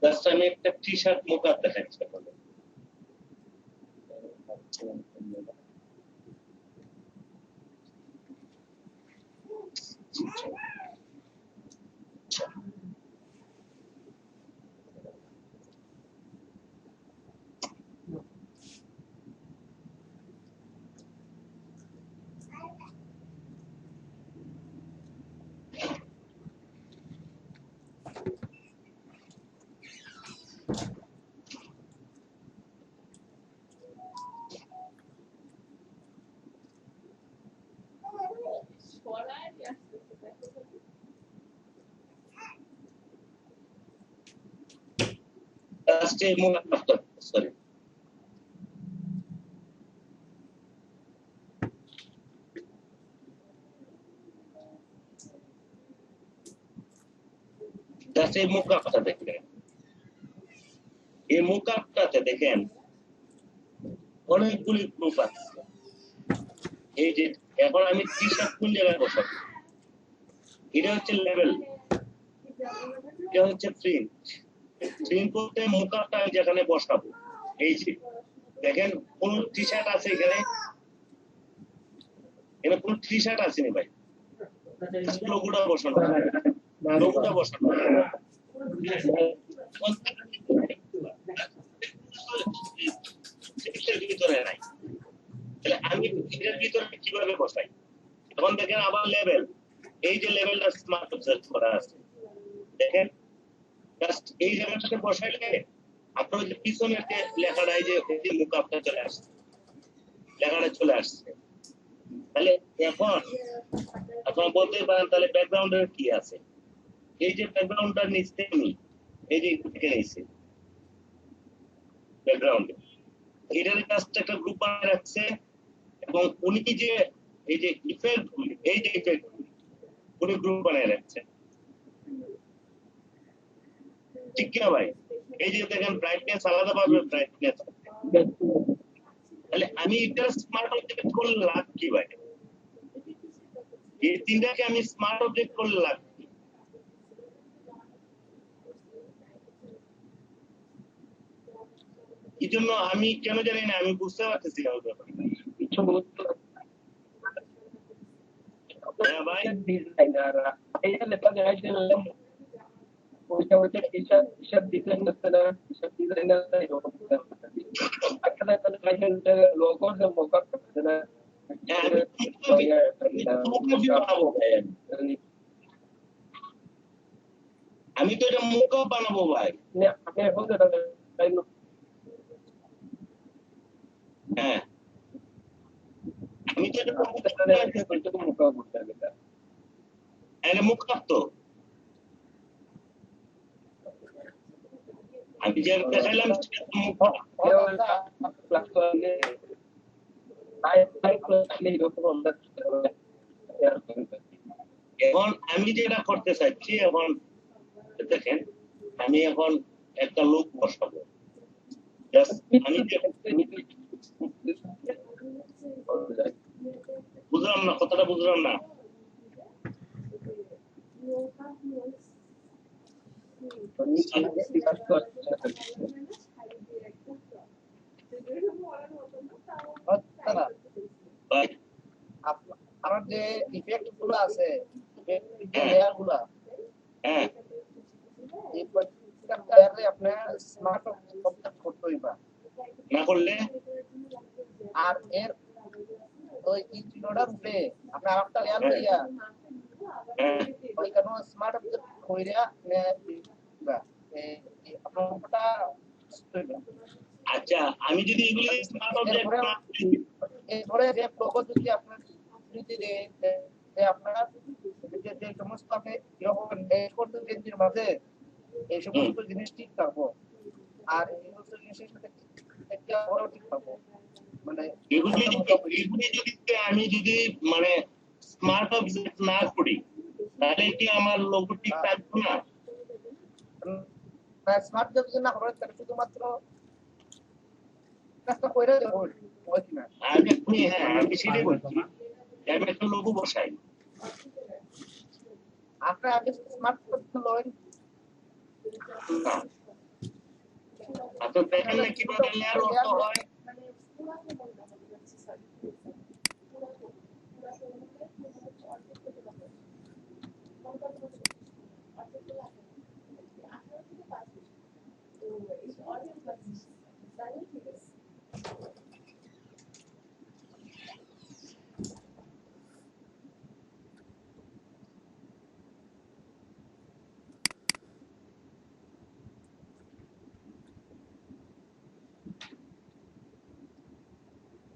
জাস্ট আমি একটা টি-শার্ট মুখা দেখাচ্ছি আপনাদের। জাস্ট এই মুখাটা, সরি জাস্ট এই মুখাটা দেখলেন, এই মুখাটাতে দেখেন অনেকগুলি গ্রুপ আছে। এই যে এখন আমি টি-শার্ট কোন জায়গায় বসাবো, এটা হচ্ছে লেভেল, এটা হচ্ছে প্রিন্ট। প্রিন্ট করতে মুখাটা আমি যেখানে বসাবো, এই যে দেখেন কোন টি-শার্ট আছে এখানে, এখানে কোন টি-শার্ট আছে নি ভাই, লোগোটা বসানো, লোগোটা বসানো ভিতরে নাই। তাহলে আমি এটার ভিতরে কিভাবে বসাই? এখন দেখেন আবার লেভেল, এই যে লেভেলটা স্মার্ট অবজেক্ট করা আছে, দেখেন জাস্ট এই জায়গাটাতে বসাইলে আপনার ওই যে পিছনের যে লেখাটা এই যে মুখ আপনার চলে আসছে, লেখাটা চলে আসছে, তাহলে এখন আপনারা বলতে পারেন তাহলে ব্যাকগ্রাউন্ডের কি আছে? এই যে ব্যাকগ্রাউন্ডটা নিচে আমি এই যে থেকে নিচে ব্যাকগ্রাউন্ডে এটার কাজটা একটা গ্রুপ বানিয়ে রাখছে, এবং উনি যে এই যে ইফেক্ট গুলি, এই যে ইফেক্ট গুলি উনি গ্রুপ বানিয়ে রাখছে, ঠিক কিনা ভাই? এই যে দেখেন ব্রাইটনেস আলাদা পাবে, ব্রাইটনেস, তাহলে আমি এটা স্মার্ট অবজেক্ট করলে লাভ কি ভাই? এই তিনটাকে আমি স্মার্ট অবজেক্ট করলে লাভ কি? এই জন্য আমি কেন জানি না, আমি বুঝতে পারতেছি না ওই ব্যাপারটা। কিছু বলতে হ্যাঁ ভাই, ডিজাইনার এটা লেখা যায় যে ওইটা হিসাব ডিজাইন করতে না, হিসাব ডিজাইনার এরকম একটা একটা লোগো যে মোকা করতে না হ্যাঁ, আমি তো এটা মুখও বানাবো ভাই। আপনি এখন যেটা হ্যাঁ, আমি তো এটা মোকা করতে হবে এটা মুখ তো আমি যে দেখাইলাম সেটা তো মুখ। এখন আমি যেটা করতে চাচ্ছি, এখন দেখেন আমি এখন একটা লোক বসাবো, আমি বুঝলাম না, কথাটা বুঝলাম না। আমার যে ইফেক্ট গুলো আছে, লেয়ার গুলা, হ্যাঁ এই প্রত্যেকটা লেয়ারে আপনার স্মার্ট অবজেক্ট করতে হইবা, না করলে আর এর ওই ইনক্লুডার উপরে আপনার আরেকটা লেয়ার লইয়া ওইখানে স্মার্ট অবজেক্ট কইরা দিবা, আপনারটা আচ্ছা, আমি যদি এগুলো স্মার্ট অবজেক্ট না এরপরে যে লোগো যদি আপনার যদি যে আপনার যে সমস্ত আপনি এই করতে চেঞ্জের মাঝে এই সমস্ত জিনিস ঠিক থাকবো, আর এই সমস্ত জিনিসের সাথে একটা বড় ঠিক থাকবো, মানে এগুলি যদি আমি যদি মানে স্মার্ট অবজেক্ট না করি তাহলে কি আমার লোগো ঠিক থাকবে না? স্মার্ট যদি না করে তাহলে শুধুমাত্র কাজটা কইরা দেবো ওই কিনা আমি সেটাই বলছি, আমি একটা লোগো বসাই। আপনার আগে স্মার্ট লইন আপনার দেখেন না কিভাবে লেয়ার অর্থ হয়।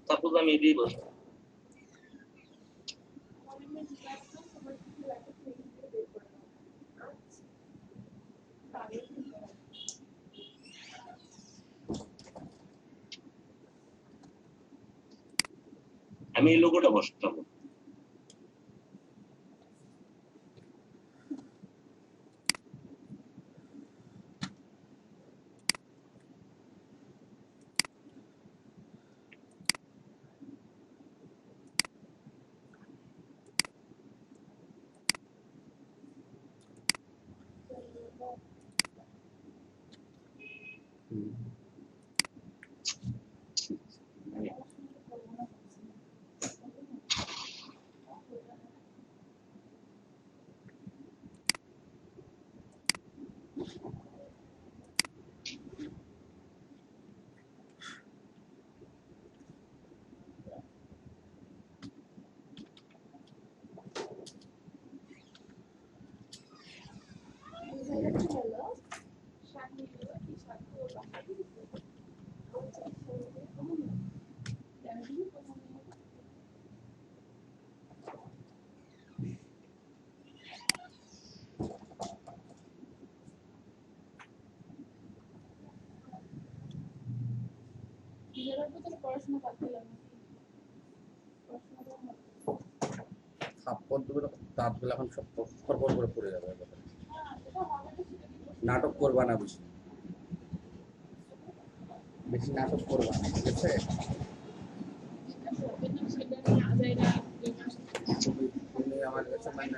সাপোজ আমি এটাই বসবো, আমি এই লোগোটা বসাবো। থাপ্পড় দেবে না, দাঁতগুলো এখন সব ফরফর করে পড়ে যাবে একেবারে। নাটক করবা না বেশি, বেশি নাটক করবা না, ঠিক আছে? তুমি আমার কাছে মানে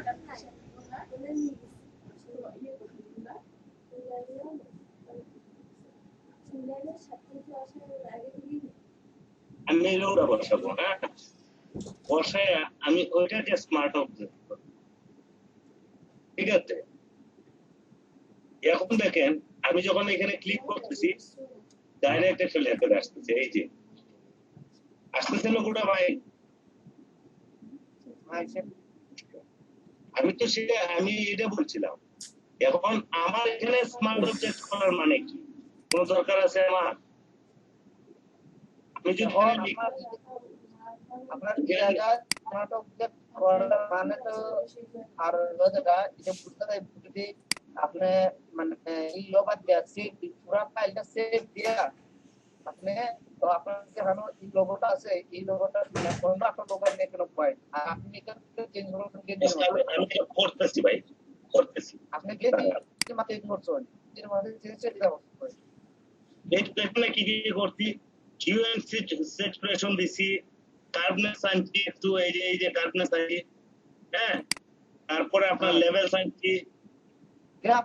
আমি এগুলো বসাবো, হ্যাঁ, বসায় আমি ওইটাকে স্মার্ট অবজেক্ট করবো, ঠিক আছে? এখন দেখেন আমি যখন এখানে ক্লিক করতেছি ডাইরেক্ট একটা লেখা আসতেছে, এই যে আসতেছে লোকটা ভাই। আমি এটা বলছিলাম। এখন আমার এখানে স্মার্ট অবজেক্ট করার মানে কি, কোন দরকার আছে আমার? আমি যদি আপনার জায়গায় স্মার্ট অবজেক্ট করার মানে তো আর যেটা এটা বুঝতে চাই, যদি আপনি মানে এই লোবাদ দিয়া সেভ পুরো ফাইলটা সেভ দিয়া আপনি তো আপনার যেখানে এই লোগোটা আছে এই লোগোটা অন্য একটা লোগো নিয়ে কোনো পয়েন্ট আর আপনি এখান থেকে চেঞ্জ আমি করতেছি ভাই, করতেছি। আপনি যে মাত্র করছেন এর মধ্যে চেঞ্জ দিতে হবে। এখানে কি কি করছি, কিউ এন্ড সেচুরেশন দিছি, কার্বনেস আনছি একটু, এই যে কার্বনেস আনছি, হ্যাঁ, তারপরে আপনার লেভেল আনছি,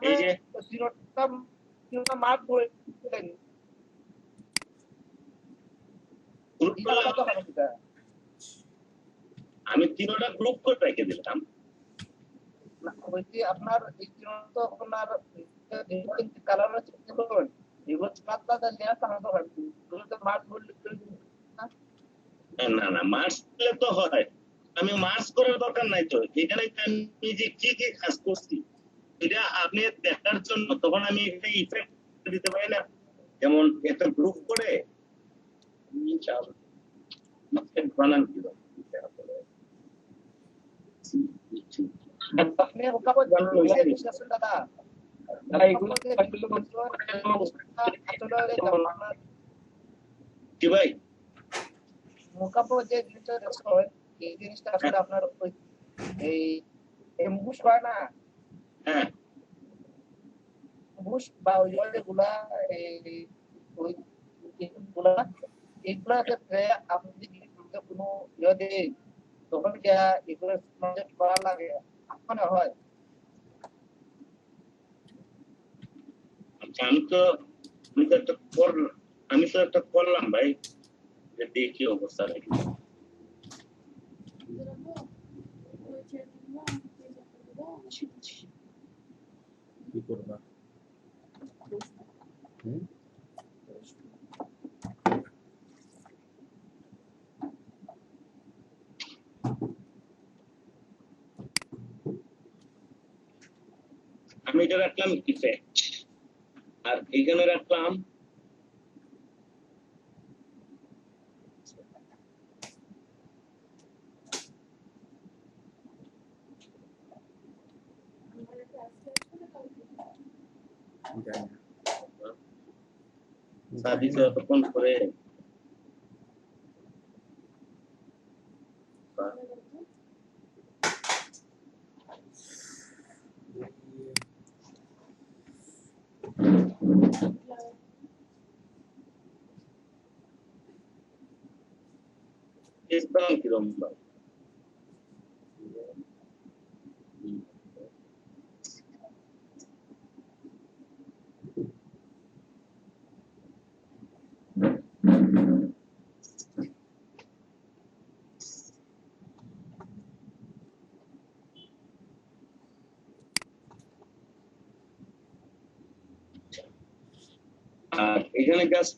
এই যে জিরোটা মার্ক করে দিলেন আমি তিনটা গ্রুপ করে রেখে দিলাম। আপনার এই তো আপনার কালার চেঞ্জ করবেন, এগুলো পাতলা দেওয়া তাহলে হয় এগুলো তো মার্ক বললে না না, মার্কস দিলে তো হয়, আমি মার্কস করার দরকার নাই তো, এখানে আমি যে কি কি কাজ করছি এটা আপনি দেখার জন্য তখন আমি একটা ইফেক্ট দিতে পারি না, যেমন একটা গ্রুপ করে বানান কি আপনি ওকাবো জানেন দাদা কি ভাই, মোকাপো যে জিনিসটা হয় এই জিনিসটা আসলে আপনার ওই এই এমবুশ হয় না, হ্যাঁ, এমবুশ বা ওই গুলা ওই গুলা এগুলোর ক্ষেত্রে আপনি যদি কোনো ইয়ে তখন কি এগুলো করা লাগে মনে হয়। আচ্ছা, আমি তো একটা করলাম ভাই, দেখি অবস্থা নাকি। কি করবা? আমি এটা রাখলাম ইফেক্ট, আর এখানে রাখলাম সাদিকে এতক্ষণ করে ইসলাম কিরম ভাই, আর এখানে জাস্ট